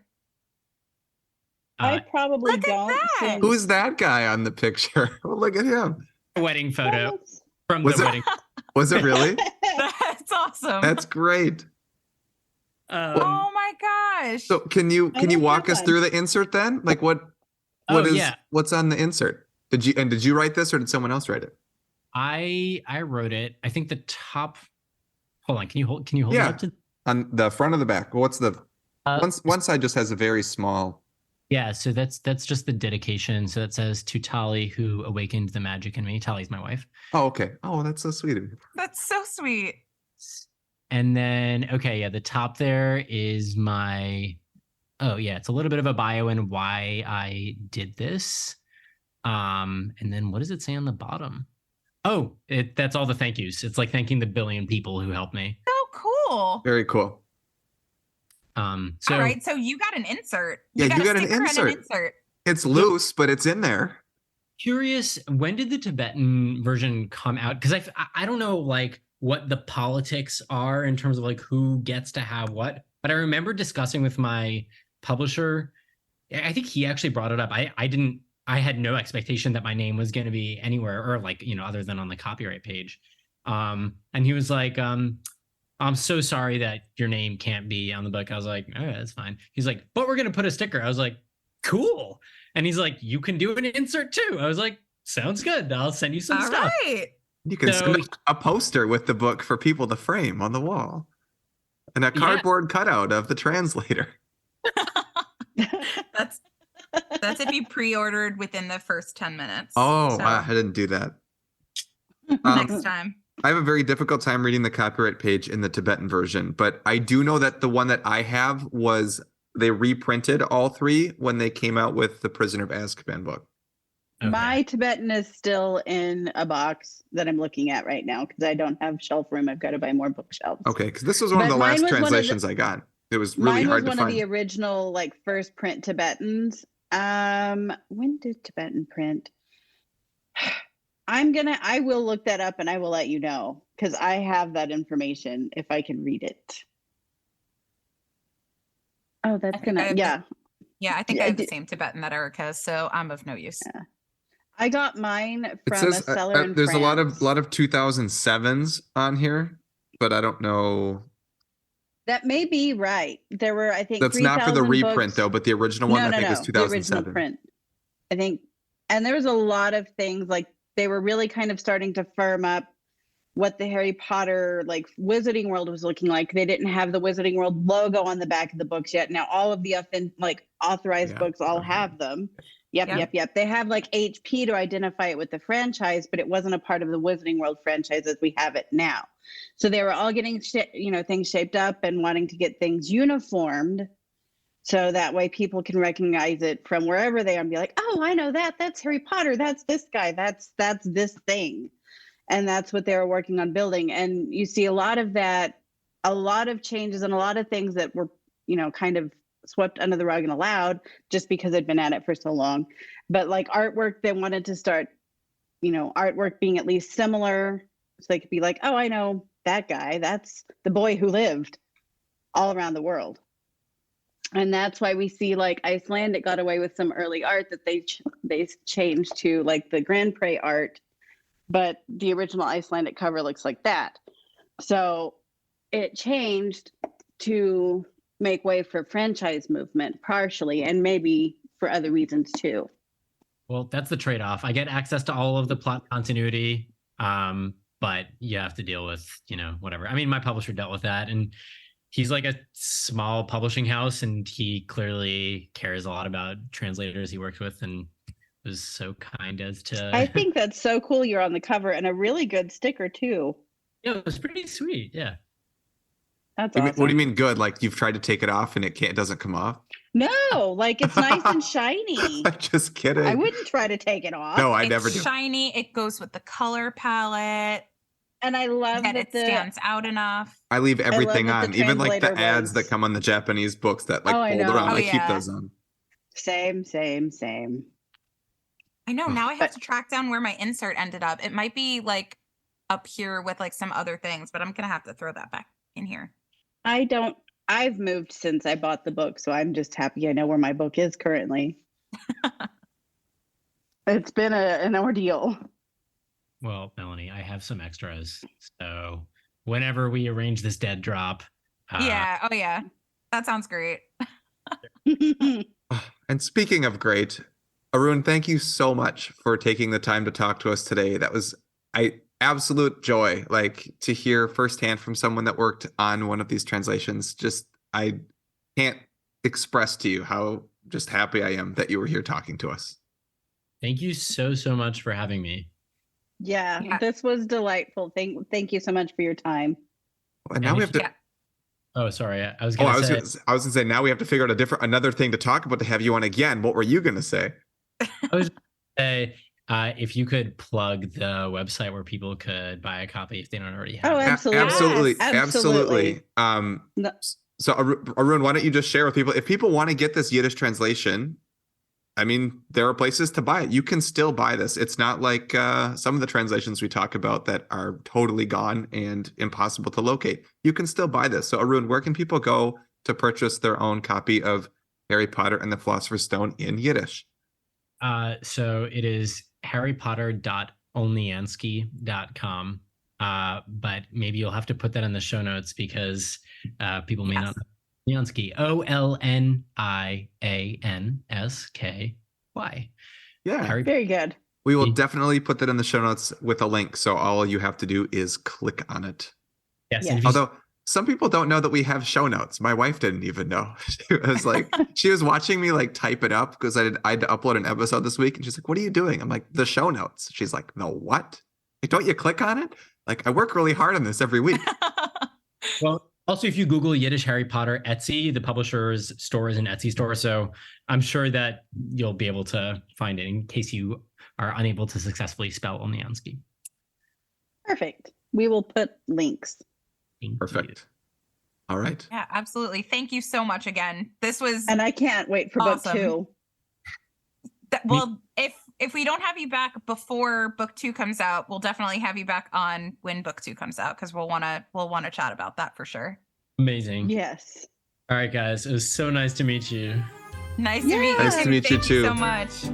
I probably don't. Who's that guy on the picture? Oh, look at him. Wedding photo from the wedding. Was it really? That's awesome. That's great. Oh my gosh. So can you walk us through the insert then? Like what's on the insert? Did you write this or did someone else write it? I wrote it. I think the top hold on. Can you hold it up to? On the front of the back. What's the one side just has a very small. Yeah, so that's just the dedication. So that says to Tali, who awakened the magic in me. Tali's my wife. Oh, okay. Oh, that's so sweet of you. That's so sweet. And then, okay, yeah, the top there is my. Oh yeah, it's a little bit of a bio and why I did this. And then what does it say on the bottom? Oh, that's all the thank yous. It's like thanking the billion people who helped me. So cool. Very cool. All right, so you got an insert. You got an insert. It's loose, but it's in there. Curious, when did the Tibetan version come out? Because I don't know like what the politics are in terms of like who gets to have what, but I remember discussing with my publisher. I think he actually brought it up. I had no expectation that my name was going to be anywhere or like, other than on the copyright page. And he was like, I'm so sorry that your name can't be on the book. I was like, oh, that's fine. He's like, but we're going to put a sticker. I was like, cool. And he's like, you can do an insert too. I was like, sounds good. I'll send you some stuff. Right. You can send a poster with the book for people to frame on the wall and a cardboard cutout of the translator. That's if you pre-ordered within the first 10 minutes. Oh, so. I didn't do that. Next time. I have a very difficult time reading the copyright page in the Tibetan version, but I do know that the one that I have they reprinted all three when they came out with the Prisoner of Azkaban book. Okay. My Tibetan is still in a box that I'm looking at right now because I don't have shelf room. I've got to buy more bookshelves. Okay, because this was one of the last translations I got. It was really hard to find. Mine was one of the original, like, first print Tibetans. When did Tibetan print? I will look that up and I will let you know because I have that information if I can read it. Oh, that's yeah. Yeah, I think I have the same Tibetan that Erik has, so I'm of no use. Yeah. I got mine from a seller in there's France. a lot of 2007s on here, but I don't know. That may be right. There were, I think, that's not for the reprint books. Though, but the original one I think was 2007. The original print, I think, and there was a lot of things like they were really kind of starting to firm up what the Harry Potter like Wizarding World was looking like. They didn't have the Wizarding World logo on the back of the books yet. Now all of the authorized books all have them. Yep. They have like HP to identify it with the franchise, but it wasn't a part of the Wizarding World franchise as we have it now. So they were all getting things shaped up and wanting to get things uniformed. So that way people can recognize it from wherever they are and be like, oh, I know that. That's Harry Potter. That's this guy. That's this thing. And that's what they were working on building. And you see a lot of that, a lot of changes and a lot of things that were, kind of swept under the rug and allowed just because they'd been at it for so long. But like artwork, they wanted to start, artwork being at least similar. So they could be like, oh, I know that guy. That's the boy who lived all around the world. And that's why we see like Icelandic got away with some early art that they changed to like the Grand Prix art. But the original Icelandic cover looks like that. So it changed to make way for franchise movement partially, and maybe for other reasons too. Well, that's the trade-off. I get access to all of the plot continuity, but you have to deal with, whatever. I mean, my publisher dealt with that, and he's like a small publishing house, and he clearly cares a lot about translators he works with, and was so kind as to. I think that's so cool. You're on the cover, and a really good sticker too. Yeah, it was pretty sweet. Yeah. That's awesome. What do you mean good? Like you've tried to take it off and it doesn't come off? No, like it's nice and shiny. I'm just kidding. I wouldn't try to take it off. No, I never do. It's shiny. It goes with the color palette. And I love that it stands out enough. I leave everything on, even like the ads that come on the Japanese books that like fold around. I keep those on. Same. I know. Now I have to track down where my insert ended up. It might be like up here with like some other things, but I'm gonna have to throw that back in here. I've moved since I bought the book, so I'm just happy I know where my book is currently. It's been an ordeal. Well, Melanie, I have some extras. So whenever we arrange this dead drop. Yeah. Oh, yeah. That sounds great. And speaking of great, Arun, thank you so much for taking the time to talk to us today. That was, I absolute joy, like to hear firsthand from someone that worked on one of these translations. Just, I can't express to you how just happy I am that you were here talking to us. Thank you so much for having me. Yeah, this was delightful. Thank you so much for your time. And now we have to. Oh, sorry. I was going to say. I was going to say, now we have to figure out another thing to talk about to have you on again. What were you going to say? I was going to say, if you could plug the website where people could buy a copy if they don't already have. Oh, absolutely. Absolutely. So Arun, why don't you just share with people, if people want to get this Yiddish translation, I mean, there are places to buy it. You can still buy this. It's not like some of the translations we talk about that are totally gone and impossible to locate. You can still buy this. So Arun, where can people go to purchase their own copy of Harry Potter and the Philosopher's Stone in Yiddish? So it is harrypotter.onlyansky.com. But maybe you'll have to put that in the show notes because people may not know. Olniansky, Olniansky. Yeah. Very good. We will definitely put that in the show notes with a link. So all you have to do is click on it. Yes. Although some people don't know that we have show notes. My wife didn't even know. She was like, she was watching me like type it up because I had to upload an episode this week. And she's like, what are you doing? I'm like, the show notes. She's like, the what? Like, don't you click on it? Like, I work really hard on this every week. Well, also, if you Google Yiddish Harry Potter Etsy, the publisher's store is an Etsy store. So I'm sure that you'll be able to find it in case you are unable to successfully spell Olniansky. Perfect. We will put links. Perfect. All right. Yeah, absolutely. Thank you so much again. This was And I can't wait for awesome. book 2. Well, if we don't have you back before book 2 comes out, we'll definitely have you back on when book 2 comes out because we'll want to chat about that for sure. Amazing. Yes. All right, guys. It was so nice to meet you. Nice to meet you. Nice to meet you too. Thank you so much.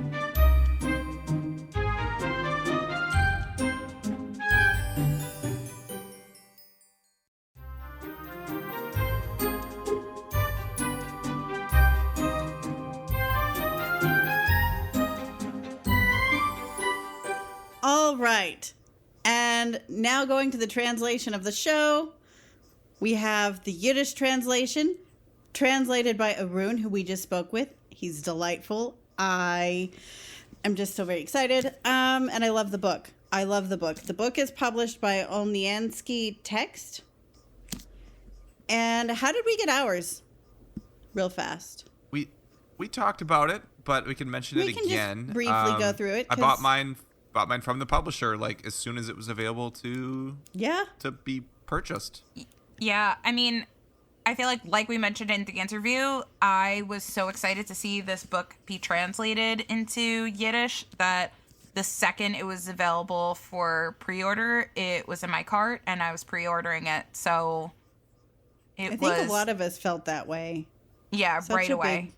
All right. And now going to the translation of the show, we have the Yiddish translation, translated by Arun, who we just spoke with. He's delightful. I am just so very excited. And I love the book. The book is published by Olniansky Text. And how did we get ours? Real fast. We talked about it, but we can mention it again. We can just briefly go through it. I bought mine from the publisher like as soon as it was available to be purchased. Yeah, I mean, I feel like we mentioned in the interview, I was so excited to see this book be translated into Yiddish that the second it was available for pre-order, it was in my cart and I was pre-ordering it. So I think a lot of us felt that way. Yeah, right away.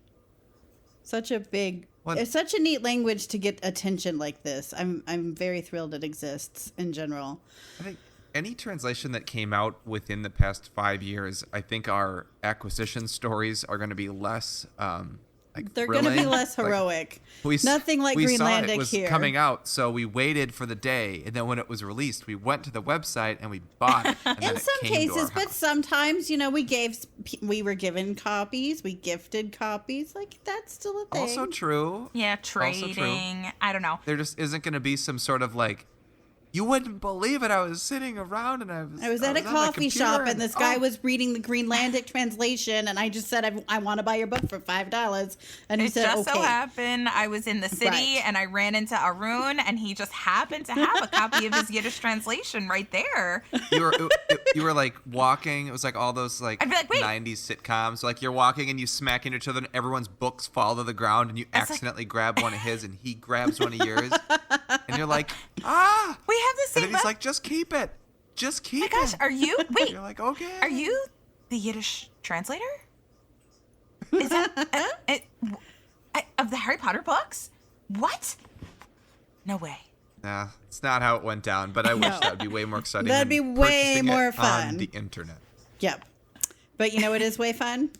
It's such a neat language to get attention like this. I'm very thrilled it exists in general. I think any translation that came out within the past 5 years, I think our acquisition stories are going to be less they're going to be less heroic. Nothing like Greenlandic it was here. Coming out, so we waited for the day, and then when it was released, we went to the website and we bought it. And in some cases, but sometimes, we were given copies, we gifted copies. Like, that's still a thing. Also true. Yeah, trading. I don't know. There just isn't going to be some sort of like, you wouldn't believe it. I was sitting around and I was at a coffee shop and this guy was reading the Greenlandic translation and I just said, I want to buy your book for $5. And he said, okay. It just so happened I was in the city and I ran into Arun and he just happened to have a copy of his Yiddish translation right there. You were like walking. It was like all those like 90s sitcoms. Like you're walking and you smack into each other and everyone's books fall to the ground and you accidentally grab one of his and he grabs one of yours. And you're like, we have the same. And then he's like, just keep it. Just keep it. My gosh, are you? Wait. You're like, okay. Are you the Yiddish translator? Is that of the Harry Potter books? What? No way. Nah, it's not how it went down, but I wish that would be way more exciting. That'd be way more fun. On the internet. Yep. But you know what is way fun?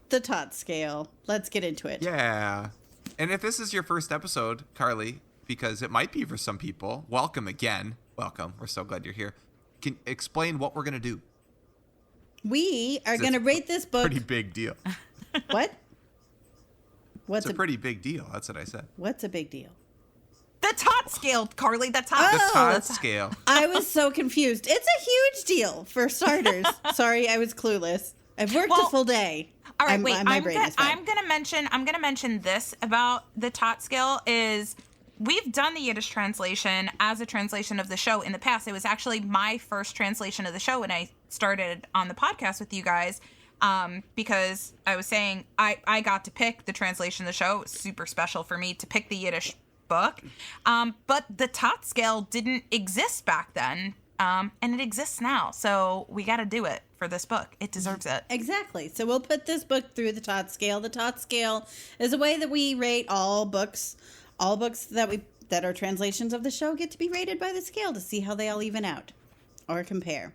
The Tot scale. Let's get into it. Yeah. And if this is your first episode, Carly, because it might be for some people, welcome again. Welcome. We're so glad you're here. Can explain what we're going to do. We are going to rate this book. Pretty big deal. What? It's a pretty big deal. That's what I said. What's a big deal? The tot scale, Carly. The tot. The tot scale. I was so confused. It's a huge deal for starters. Sorry, I was clueless. I've worked a full day. All right, wait. I'm gonna mention this about the tot scale is we've done the Yiddish translation as a translation of the show in the past. It was actually my first translation of the show when I started on the podcast with you guys. Because I was saying I got to pick the translation of the show. It was super special for me to pick the Yiddish book. But the tot scale didn't exist back then. And it exists now. So we got to do it for this book. It deserves it. Exactly. So we'll put this book through the tot scale. The tot scale is a way that we rate all books. All books that are translations of the show get to be rated by the scale to see how they all even out or compare.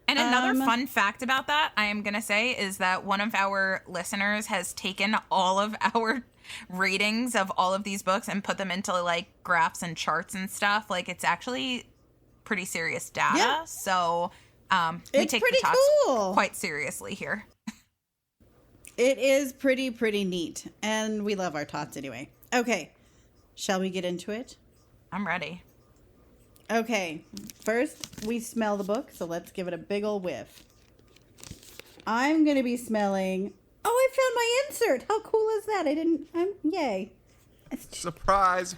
And another fun fact about that, I am going to say, is that one of our listeners has taken all of our ratings of all of these books and put them into like graphs and charts and stuff. Like it's actually pretty serious data. Yeah. So we take the tots quite seriously here. It is pretty neat. And we love our tots anyway. Okay. Shall we get into it? I'm ready. Okay, first we smell the book, so let's give it a big ol' whiff. I'm going to be smelling... Oh, I found my insert! How cool is that? Yay. Surprise!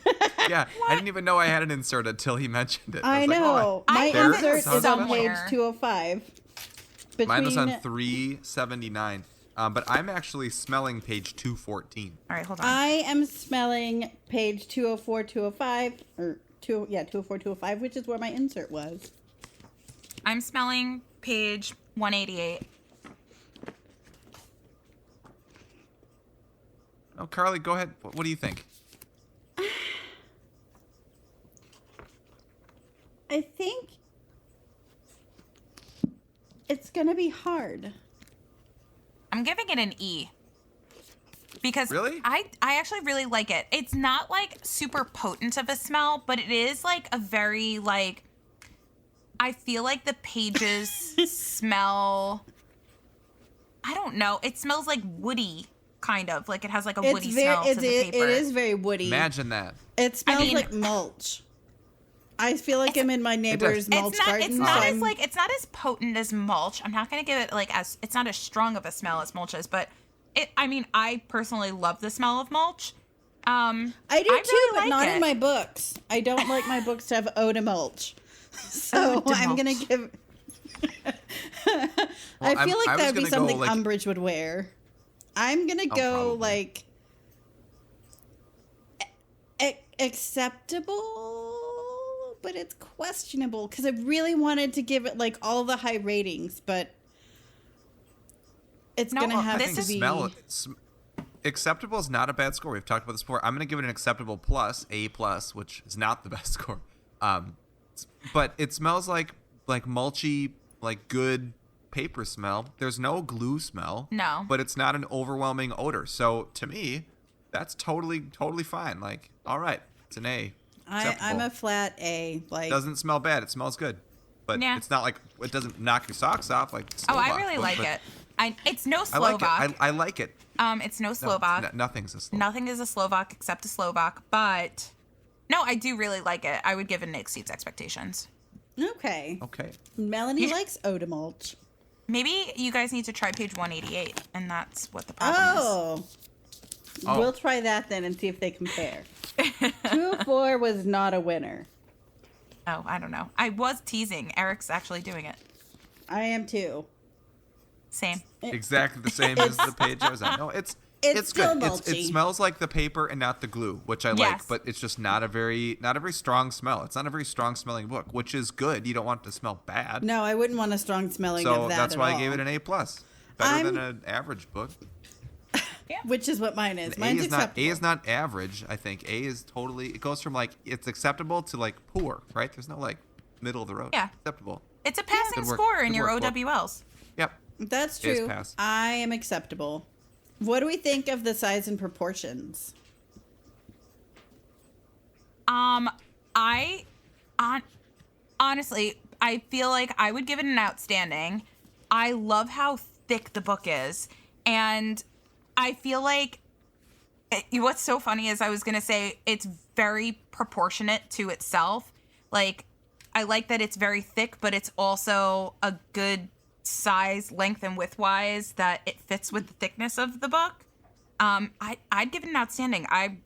Yeah, I didn't even know I had an insert until he mentioned it. I know. My insert is on page 205. Mine was on 379. But I'm actually smelling page 214. All right, hold on. I am smelling page 204, 205, or... 204, 205, which is where my insert was. I'm smelling page 188. Oh, Carly, go ahead. What do you think? I think it's going to be hard. I'm giving it an E. Because really? I actually really like it. It's not like super potent of a smell, but it is like a very like I feel like the pages smell I don't know. It smells like woody kind of. Like it has like a woody smell to the paper. It is very woody. Imagine that. It smells like mulch. I feel like I'm in my neighbor's mulch garden. It's not as potent as mulch. I'm not going to give it like it's not as strong of a smell as mulch is, but I personally love the smell of mulch. I do too, but not in my books. I don't like my books to have eau de mulch. So I'm going to give... I feel like that would be something Umbridge would wear. I'm going to go like... acceptable, but it's questionable because I really wanted to give it like all the high ratings, but... It's going to have to be... Acceptable is not a bad score. We've talked about this before. I'm going to give it an acceptable plus, A+, which is not the best score. But it smells like mulchy, like good paper smell. There's no glue smell. No. But it's not an overwhelming odor. So to me, that's totally fine. Like, all right, it's an A. I'm a flat A. Like, doesn't smell bad. It smells good. But it's not like it doesn't knock your socks off like Slovak. I really like it. It's no Slovak. I like it. It's no Slovak. Nothing's a Slovak. Nothing is a Slovak except a Slovak. But no, I do really like it. I would give it an exceeds expectations. Okay. Melanie likes eau de mulch. Maybe you guys need to try page 188, and that's what the problem is. We'll try that then and see if they compare. 204 was not a winner. Oh, I don't know. I was teasing. Eric's actually doing it. I am too. Same. Exactly the same as the page I was on. No, it's still good. mulchy. It smells like the paper and not the glue, which I like, but it's just not a very strong smell. It's not a very strong smelling book, which is good. You don't want it to smell bad. No, I wouldn't want a strong smelling of that. So that's why I gave it an A+. Better than an average book. Yeah. Which is what mine is. Mine's acceptable. A is not average, I think. A is totally, it goes from like, it's acceptable to like poor, right? There's no like middle of the road. Yeah. Acceptable. It's a passing score in your OWLs. Yep. That's true. I am acceptable. What do we think of the size and proportions? I Honestly, I feel like I would give it an outstanding. I love how thick the book is. And I feel like what's so funny is I was going to say it's very proportionate to itself. Like, I like that it's very thick, but it's also a good size, length, and width-wise that it fits with the thickness of the book. I'd give it an outstanding. I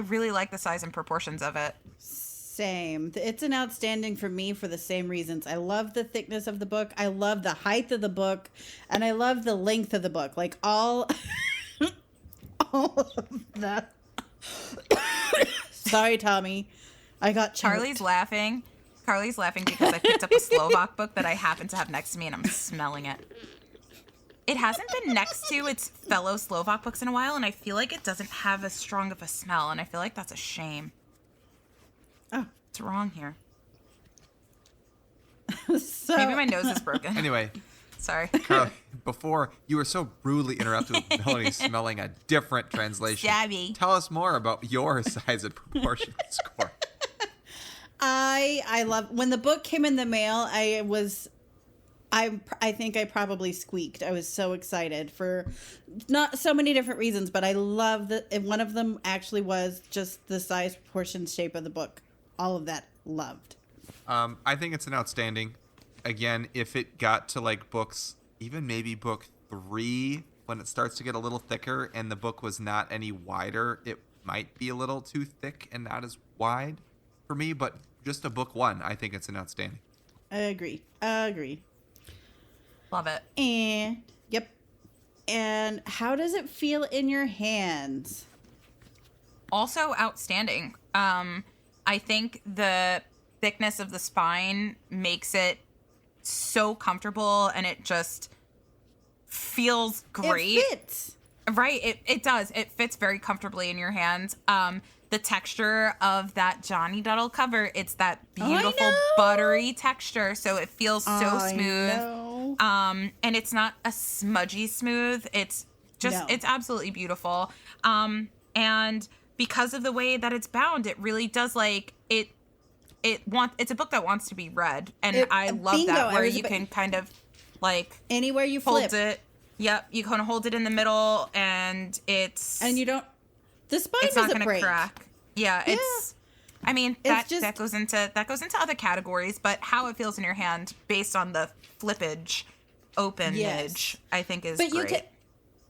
really like the size and proportions of it. Same. It's an outstanding for me for the same reasons. I love the thickness of the book. I love the height of the book. And I love the length of the book. Like all of the... Sorry, Tommy. I got choked. Carly's laughing because I picked up a Slovak book that I happen to have next to me and I'm smelling it. It hasn't been next to its fellow Slovak books in a while, and I feel like it doesn't have as strong of a smell, and I feel like that's a shame. Oh, what's wrong here? Maybe my nose is broken. Anyway. Sorry. Carly, before you were so rudely interrupted with Melanie smelling a different translation. Shabby. Tell us more about your size and proportion score. I love when the book came in the mail. I think I probably squeaked. I was so excited for not so many different reasons, but I love that one of them actually was just the size, proportion, shape of the book. All of that loved. I think it's an outstanding. Again, if it got to like books, even maybe book 3, when it starts to get a little thicker and the book was not any wider, it might be a little too thick and not as wide for me. But just a book 1, I think it's an outstanding. I agree. Love it. And yep. And how does it feel in your hands? Also outstanding. I think the thickness of the spine makes it so comfortable, and it just feels great. It fits. Right. It does. It fits very comfortably in your hands. The texture of that Johnny Duddle cover, it's that beautiful buttery texture, so it feels so smooth. And it's not a smudgy smooth. It's just it's absolutely beautiful. And because of the way that it's bound, it really does it's a book that wants to be read, and I love that where you can kind of like anywhere you hold flip it. Yep, you kind of hold it in the middle, and you don't. The spine it's not doesn't going to break. crack. Yeah, it's. I mean that goes into other categories, but how it feels in your hand based on the flippage, openage, I think is great.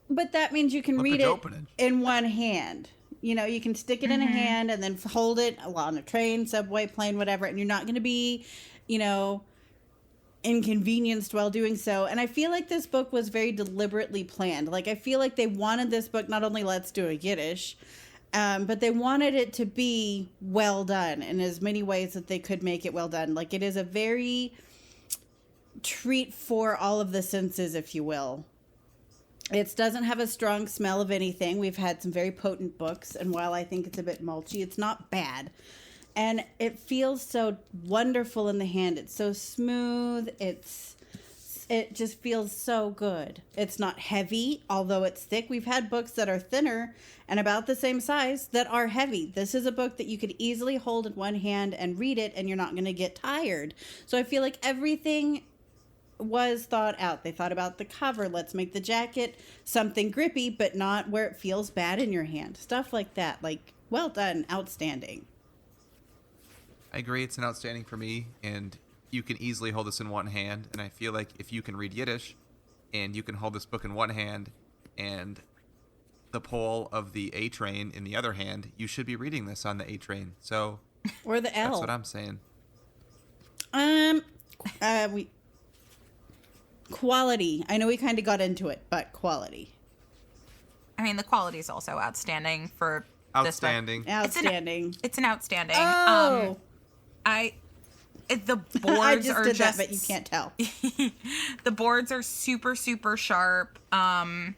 But that means you can read it in one hand. You know, you can stick it in a hand and then hold it on a train, subway, plane, whatever, and you're not going to be, inconvenienced while doing so. And I feel like this book was very deliberately planned. Like, I feel like they wanted this book, not only let's do a Yiddish, but they wanted it to be well done in as many ways that they could make it well done. Like, it is a very treat for all of the senses, if you will. It doesn't have a strong smell of anything. We've had some very potent books, and while I think it's a bit mulchy, it's not bad. And it feels so wonderful in the hand. It's so smooth. It just feels so good. It's not heavy, although it's thick. We've had books that are thinner and about the same size that are heavy. This is a book that you could easily hold in one hand and read it, and you're not going to get tired. So I feel like everything was thought out. They thought about the cover. Let's make the jacket something grippy, but not where it feels bad in your hand. Stuff like that. Like, well done. Outstanding. I agree. It's an outstanding for me, and you can easily hold this in one hand. And I feel like if you can read Yiddish and you can hold this book in one hand and the pole of the A train in the other hand, you should be reading this on the A train. So, or the L. That's what I'm saying. Quality. I know we kind of got into it, but quality. I mean, the quality is also outstanding for outstanding. This outstanding. It's an outstanding. Oh. The boards I just are did just that, but you can't tell. The boards are super, super sharp. I'm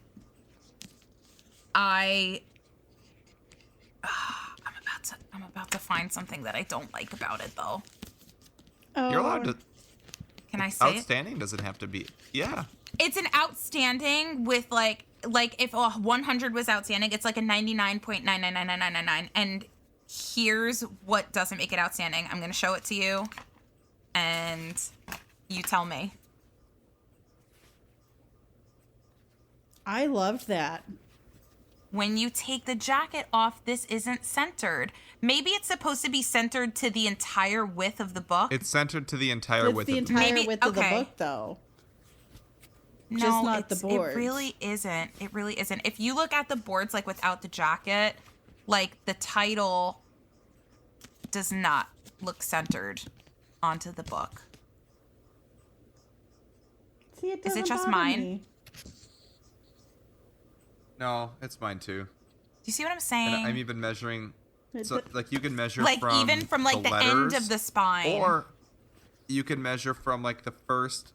about to find something that I don't like about it, though. Oh. You're allowed to. Can I say outstanding? Doesn't have to be. Yeah. It's an outstanding with like if 100 was outstanding, it's like a 99.9999999, and here's what doesn't make it outstanding. I'm going to show it to you, and you tell me. I loved that. When you take the jacket off, this isn't centered. Maybe it's supposed to be centered to the entire width of the book. It's centered to the entire width of the book. It's the entire width of the book, though. No, just not the boards. It really isn't. It really isn't. If you look at the boards, like, without the jacket, like, the title does not look centered onto the book. See, it is doesn't it just bother mine? me. No, it's mine too. Do you see what I'm saying? And I'm even measuring. So, like, you can measure like, from even from, like, the end of the spine. Or you can measure from, like, the first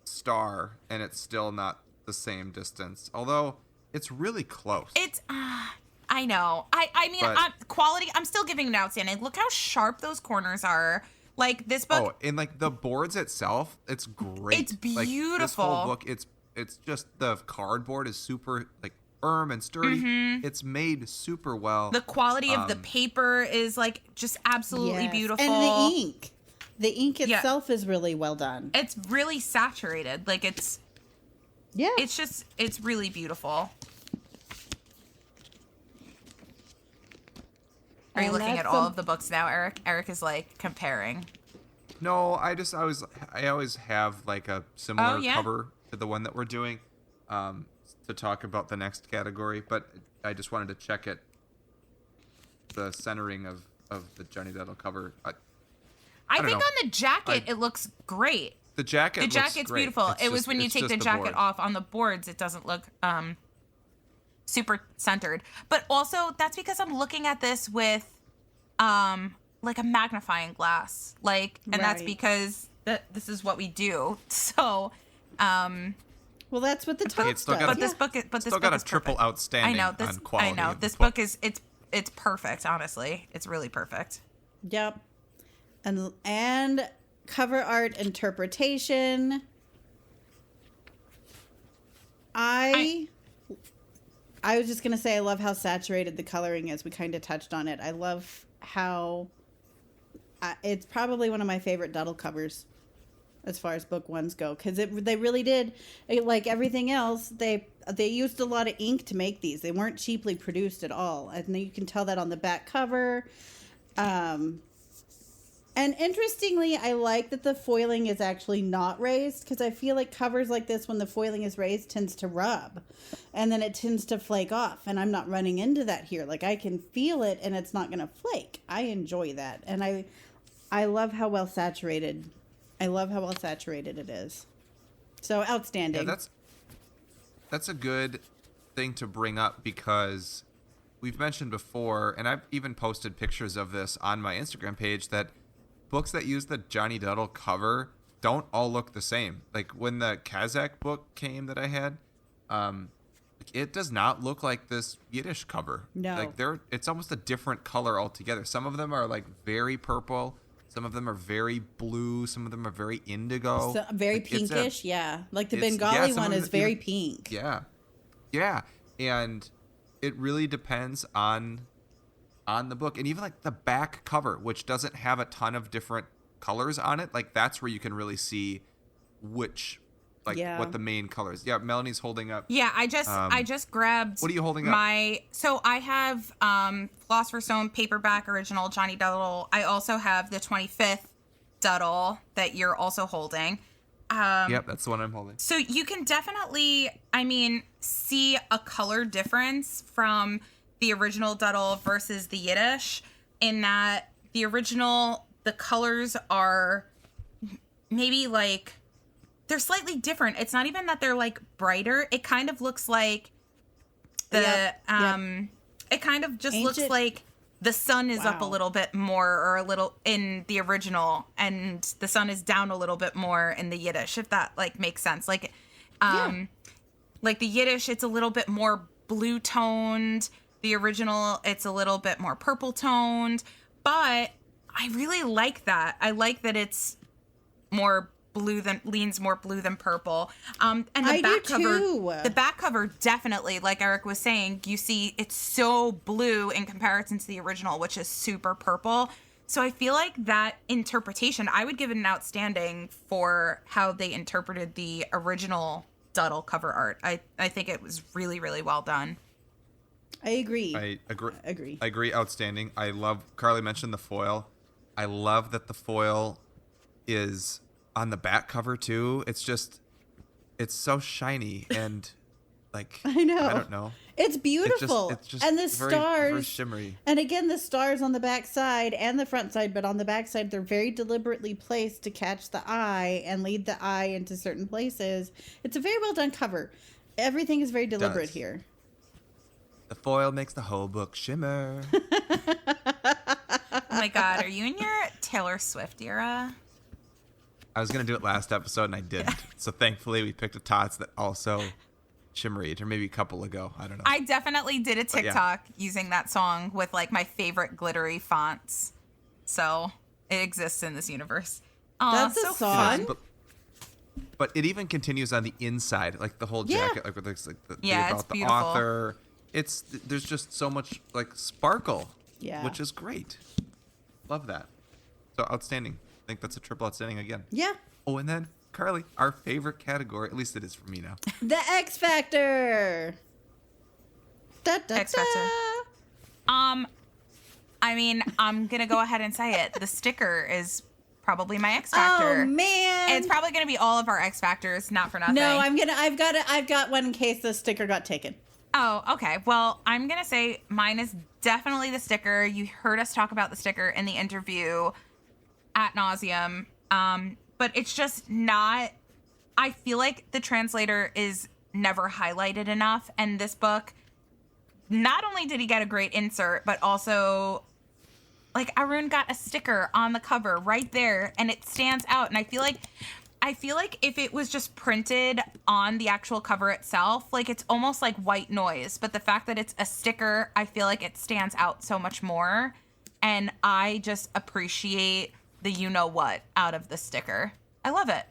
star, and it's still not the same distance. Although, it's really close. It's, I know. I mean, quality, I'm still giving it outstanding. Look how sharp those corners are. Like, this book. Oh, and, like, the boards itself, it's great. It's beautiful. Like, this whole book, it's just, the cardboard is super, like, firm and sturdy. Mm-hmm. It's made super well. The quality of the paper is, like, just absolutely beautiful. And the ink. The ink itself is really well done. It's really saturated. Like, it's... Yeah. It's really beautiful. Are you looking at all of the books now, Eric? Eric is, like, comparing. No, I always have, like, a similar cover to the one that we're doing to talk about the next category, but I just wanted to check it, the centering of the Johnny Dettle cover. I think on the jacket, it looks great. The jacket's beautiful. It's it was when you take the jacket board off on the boards, it doesn't look super centered. But also, that's because I'm looking at this with like a magnifying glass. Like, and that's because this is what we do. So, well, that's what the top does. But this book got a triple perfect. outstanding on quality. I know. This book is it's perfect, honestly. It's really perfect. Yep. And cover art interpretation. I was just going to say I love how saturated the coloring is. We kind of touched on it. I love how it's probably one of my favorite Dettle covers as far as book ones go, because they really did, like everything else, they used a lot of ink to make these. They weren't cheaply produced at all, and you can tell that on the back cover. And interestingly, I like that the foiling is actually not raised, because I feel like covers like this, when the foiling is raised, tends to rub, and then it tends to flake off, and I'm not running into that here. Like, I can feel it, and it's not going to flake. I enjoy that, and I love how well saturated. I love how well saturated it is. So, outstanding. Yeah, that's a good thing to bring up, because we've mentioned before, and I've even posted pictures of this on my Instagram page, that books that use the Johnny Dettle cover don't all look the same. Like, when the Kazakh book came that I had, it does not look like this Yiddish cover. No. Like, it's almost a different color altogether. Some of them are, like, very purple. Some of them are very blue. Some of them are very indigo. So, very pinkish, yeah. Like the Bengali one is very pink. Yeah. Yeah. And it really depends on the book. And even, like, the back cover, which doesn't have a ton of different colors on it, like, that's where you can really see which, like, what the main colors. Yeah, Melanie's holding up. Yeah, I just grabbed. What are you holding up? So I have Philosopher's Stone paperback original Johnny Dettle. I also have the 25th Dettle that you're also holding. Yep, that's the one I'm holding. So you can definitely, see a color difference from the original Dettle versus the Yiddish, in that the original, the colors are maybe, like, they're slightly different. It's not even that they're, like, brighter. It kind of looks like it kind of just looks like the sun is up a little bit more, or a little in the original, and the sun is down a little bit more in the Yiddish, if that, like, makes sense. Like, like the Yiddish, it's a little bit more blue toned. The original, it's a little bit more purple toned, but I really like that. I like that it's more leans more blue than purple. And the back cover definitely, like Erik was saying, you see it's so blue in comparison to the original, which is super purple. So I feel like that interpretation, I would give it an outstanding for how they interpreted the original Duddle cover art. I think it was really, really well done. I agree. I agree. Outstanding. I love, Carly mentioned the foil. I love that the foil is on the back cover too. It's so shiny and like, I know. I don't know. It's beautiful. It's just and the very, stars, very shimmery. And again, the stars on the back side and the front side, but on the back side, they're very deliberately placed to catch the eye and lead the eye into certain places. It's a very well done cover. Everything is very deliberate here. The foil makes the whole book shimmer. Oh my God, are you in your Taylor Swift era? I was going to do it last episode and I didn't. So thankfully we picked a tots that also shimmeried, or maybe a couple ago. I don't know. I definitely did a TikTok using that song with like my favorite glittery fonts. So it exists in this universe. That's so a song. But it even continues on the inside, like the whole jacket, like with about it's the beautiful. author. There's just so much like sparkle, which is great. Love that. So outstanding. I think that's a triple outstanding again. Yeah. Oh, and then Carly, our favorite category, at least it is for me now. The X Factor. X Factor. I mean, I'm gonna go ahead and say it. The sticker is probably my X Factor. Oh man. It's probably gonna be all of our X Factors, not for nothing. No, I've got one in case the sticker got taken. Oh, okay. Well, I'm going to say mine is definitely the sticker. You heard us talk about the sticker in the interview ad nauseum. But it's just not, I feel like the translator is never highlighted enough. And this book, not only did he get a great insert, but also like Arun got a sticker on the cover right there and it stands out. And I feel like if it was just printed on the actual cover itself, like it's almost like white noise. But the fact that it's a sticker, I feel like it stands out so much more. And I just appreciate the you-know-what out of the sticker. I love it.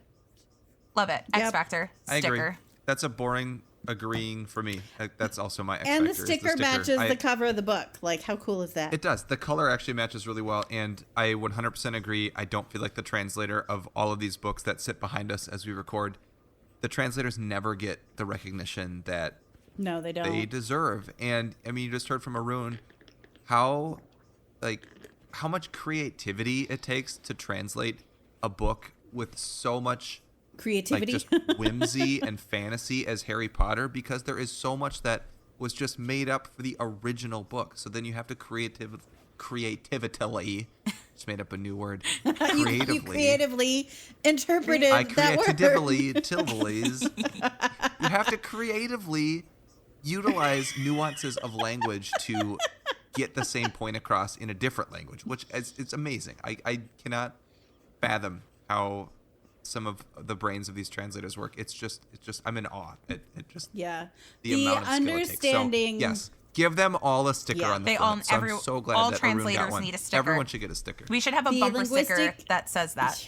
Love it. X Factor sticker. I agree. That's a boring agreeing for me. That's also my X And Factor. the sticker matches the cover of the book. Like, how cool is that? It does. The color actually matches really well, and I 100% agree. I don't feel like the translator of all of these books that sit behind us as we record, the translators never get the recognition that no, they don't. They deserve. And I mean, you just heard from Arun how much creativity it takes to translate a book with so much creativity, like just whimsy and fantasy as Harry Potter, because there is so much that was just made up for the original book. So then you have to creatively just made up a new word. You creatively interpreted that word. You have to creatively utilize nuances of language to get the same point across in a different language, which it's amazing. I cannot fathom how some of the brains of these translators work. It's just I'm in awe. It just the amount of understanding. Skill it takes. So, yes, give them all a sticker on the front. I'm so glad all that translators Arun got one. need a sticker. Everyone should get a sticker. We should have a bumper sticker that says that.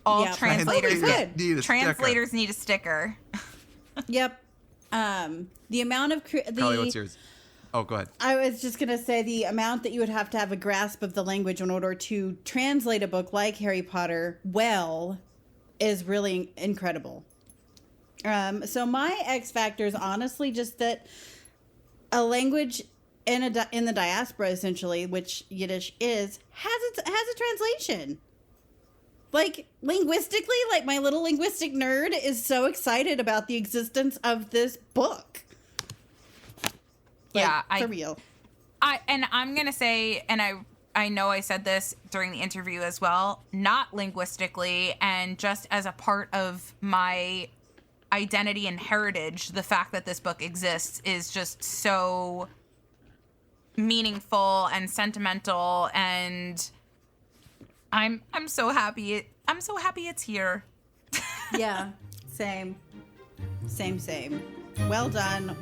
All translators need a sticker. Yep. The amount of Carly, what's yours? Oh, go ahead. I was just going to say the amount that you would have to have a grasp of the language in order to translate a book like Harry Potter well is really incredible. So my X factor is honestly just that a language in the diaspora, essentially, which Yiddish is, has a translation. Like, linguistically, like my little linguistic nerd is so excited about the existence of this book. Like, for real. I'm going to say, and I know I said this during the interview as well, not linguistically, and just as a part of my identity and heritage, the fact that this book exists is just so meaningful and sentimental, and I'm so happy. I'm so happy it's here. Yeah, same. Well done.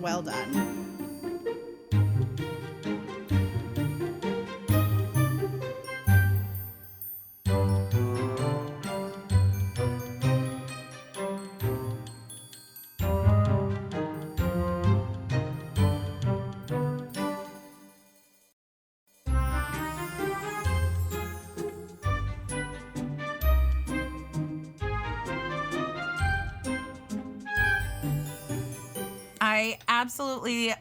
I absolutely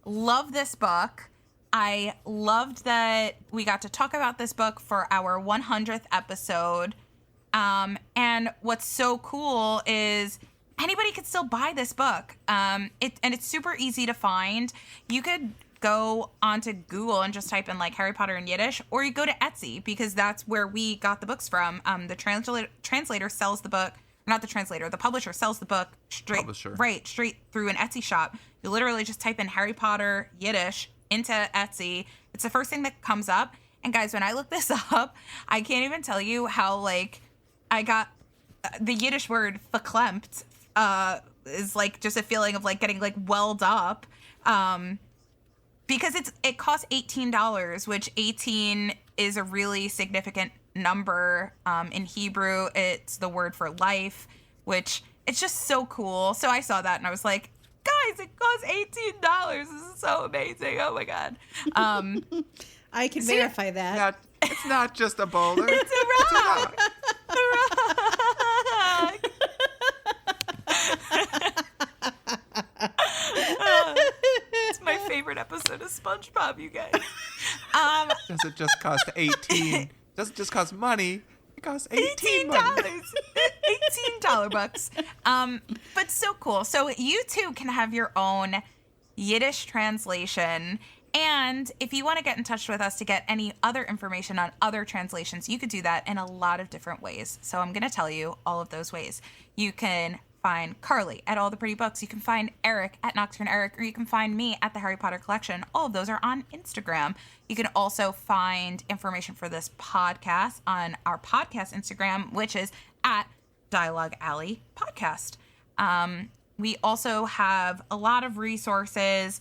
love this book. I loved that we got to talk about this book for our 100th episode. And what's so cool is anybody could still buy this book. And it's super easy to find. You could go onto Google and just type in like Harry Potter in Yiddish, or you go to Etsy because that's where we got the books from. The translator sells the book, not the translator, the publisher sells the book straight through an Etsy shop. You literally just type in Harry Potter Yiddish into Etsy. It's the first thing that comes up. And guys, when I look this up, I can't even tell you how like I got the Yiddish word verklempt is like just a feeling of like getting like welled up. Because it costs $18, which 18 is a really significant number. In Hebrew, it's the word for life, which it's just so cool. So I saw that and I was like, guys, it costs $18. This is so amazing. Oh my God. I can verify that. It's not just a boulder. It's a rock. It's my favorite episode of SpongeBob, you guys. Does it just cost 18? Does it just cost money? It costs $18. $18 bucks. But so cool. So you too can have your own Yiddish translation. And if you want to get in touch with us to get any other information on other translations, you could do that in a lot of different ways. So I'm going to tell you all of those ways. You can find Carly at All the Pretty Books. You can find Erik at Nocturne Erik, or you can find me at the Harry Potter Collection. All of those are on Instagram. You can also find information for this podcast on our podcast Instagram, which is at Dialoguealleypodcast. We also have a lot of resources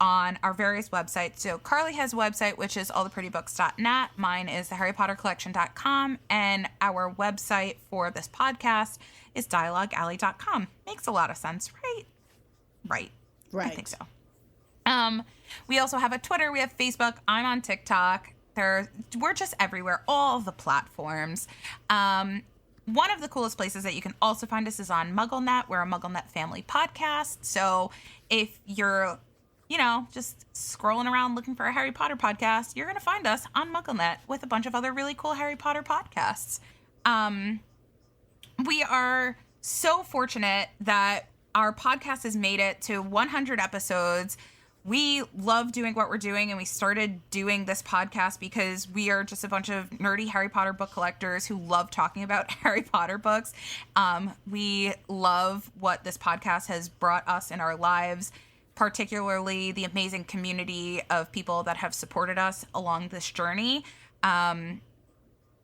on our various websites. So Carly has a website, which is alltheprettybooks.net. Mine is theharrypottercollection.com. And our website for this podcast is dialoguealley.com. Makes a lot of sense, right? Right. I think so. We also have a Twitter. We have Facebook. I'm on TikTok. We're just everywhere, all the platforms. One of the coolest places that you can also find us is on MuggleNet. We're a MuggleNet family podcast. So if you're just scrolling around looking for a Harry Potter podcast, you're going to find us on MuggleNet with a bunch of other really cool Harry Potter podcasts. We are so fortunate that our podcast has made it to 100 episodes. We love doing what we're doing, and we started doing this podcast because we are just a bunch of nerdy Harry Potter book collectors who love talking about Harry Potter books. We love what this podcast has brought us in our lives, particularly the amazing community of people that have supported us along this journey.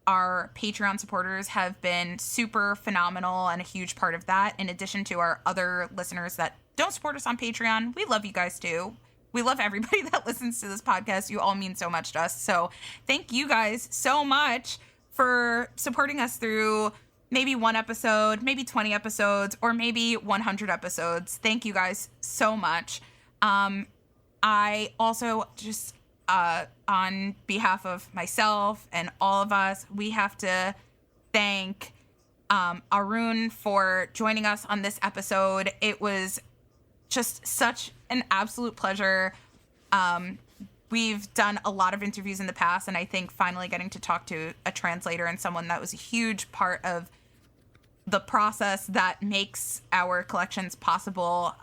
Our Patreon supporters have been super phenomenal and a huge part of that. In addition to our other listeners that don't support us on Patreon, we love you guys too. We love everybody that listens to this podcast. You all mean so much to us. So thank you guys so much for supporting us through maybe one episode, maybe 20 episodes, or maybe 100 episodes. Thank you guys so much. I also just, on behalf of myself and all of us, we have to thank Arun for joining us on this episode. It was just such an absolute pleasure. We've done a lot of interviews in the past, and I think finally getting to talk to a translator and someone that was a huge part of the process that makes our collections possible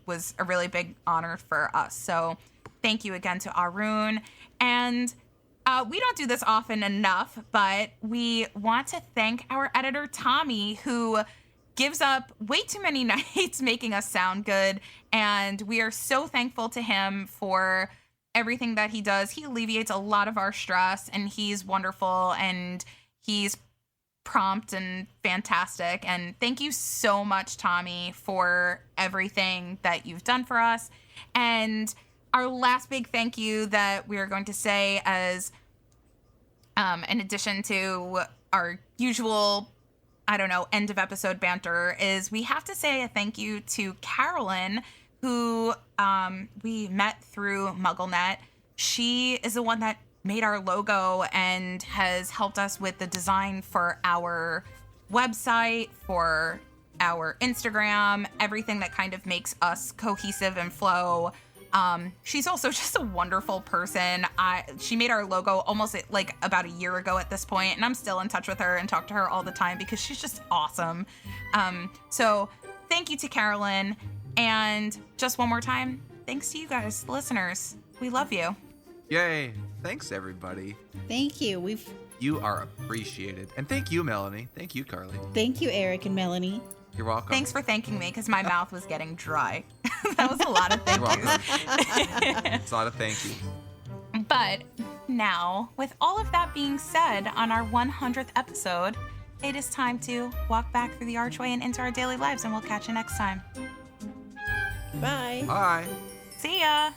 was a really big honor for us. So thank you again to Arun. And we don't do this often enough, but we want to thank our editor, Tommy, who gives up way too many nights making us sound good. And we are so thankful to him for everything that he does. He alleviates a lot of our stress, and he's wonderful, and he's prompt and fantastic. And thank you so much, Tommy, for everything that you've done for us. And our last big thank you that we are going to say, as in addition to our usual, end of episode banter, is we have to say a thank you to Carolyn, who we met through MuggleNet. She is the one that made our logo and has helped us with the design for our website, for our Instagram, everything that kind of makes us cohesive and flow. She's also just a wonderful person. She made our logo almost like about a year ago at this point, and I'm still in touch with her and talk to her all the time because she's just awesome. So thank you to Carolyn. And just one more time, thanks to you guys, listeners. We love you. Yay. Thanks, everybody. Thank you. You are appreciated. And thank you, Melanie. Thank you, Carly. Thank you, Erik and Melanie. You're welcome. Thanks for thanking me because my mouth was getting dry. That was a lot of thank yous. It's a lot of thank you. But now, with all of that being said, on our 100th episode, it is time to walk back through the archway and into our daily lives, and we'll catch you next time. Bye. Bye. See ya.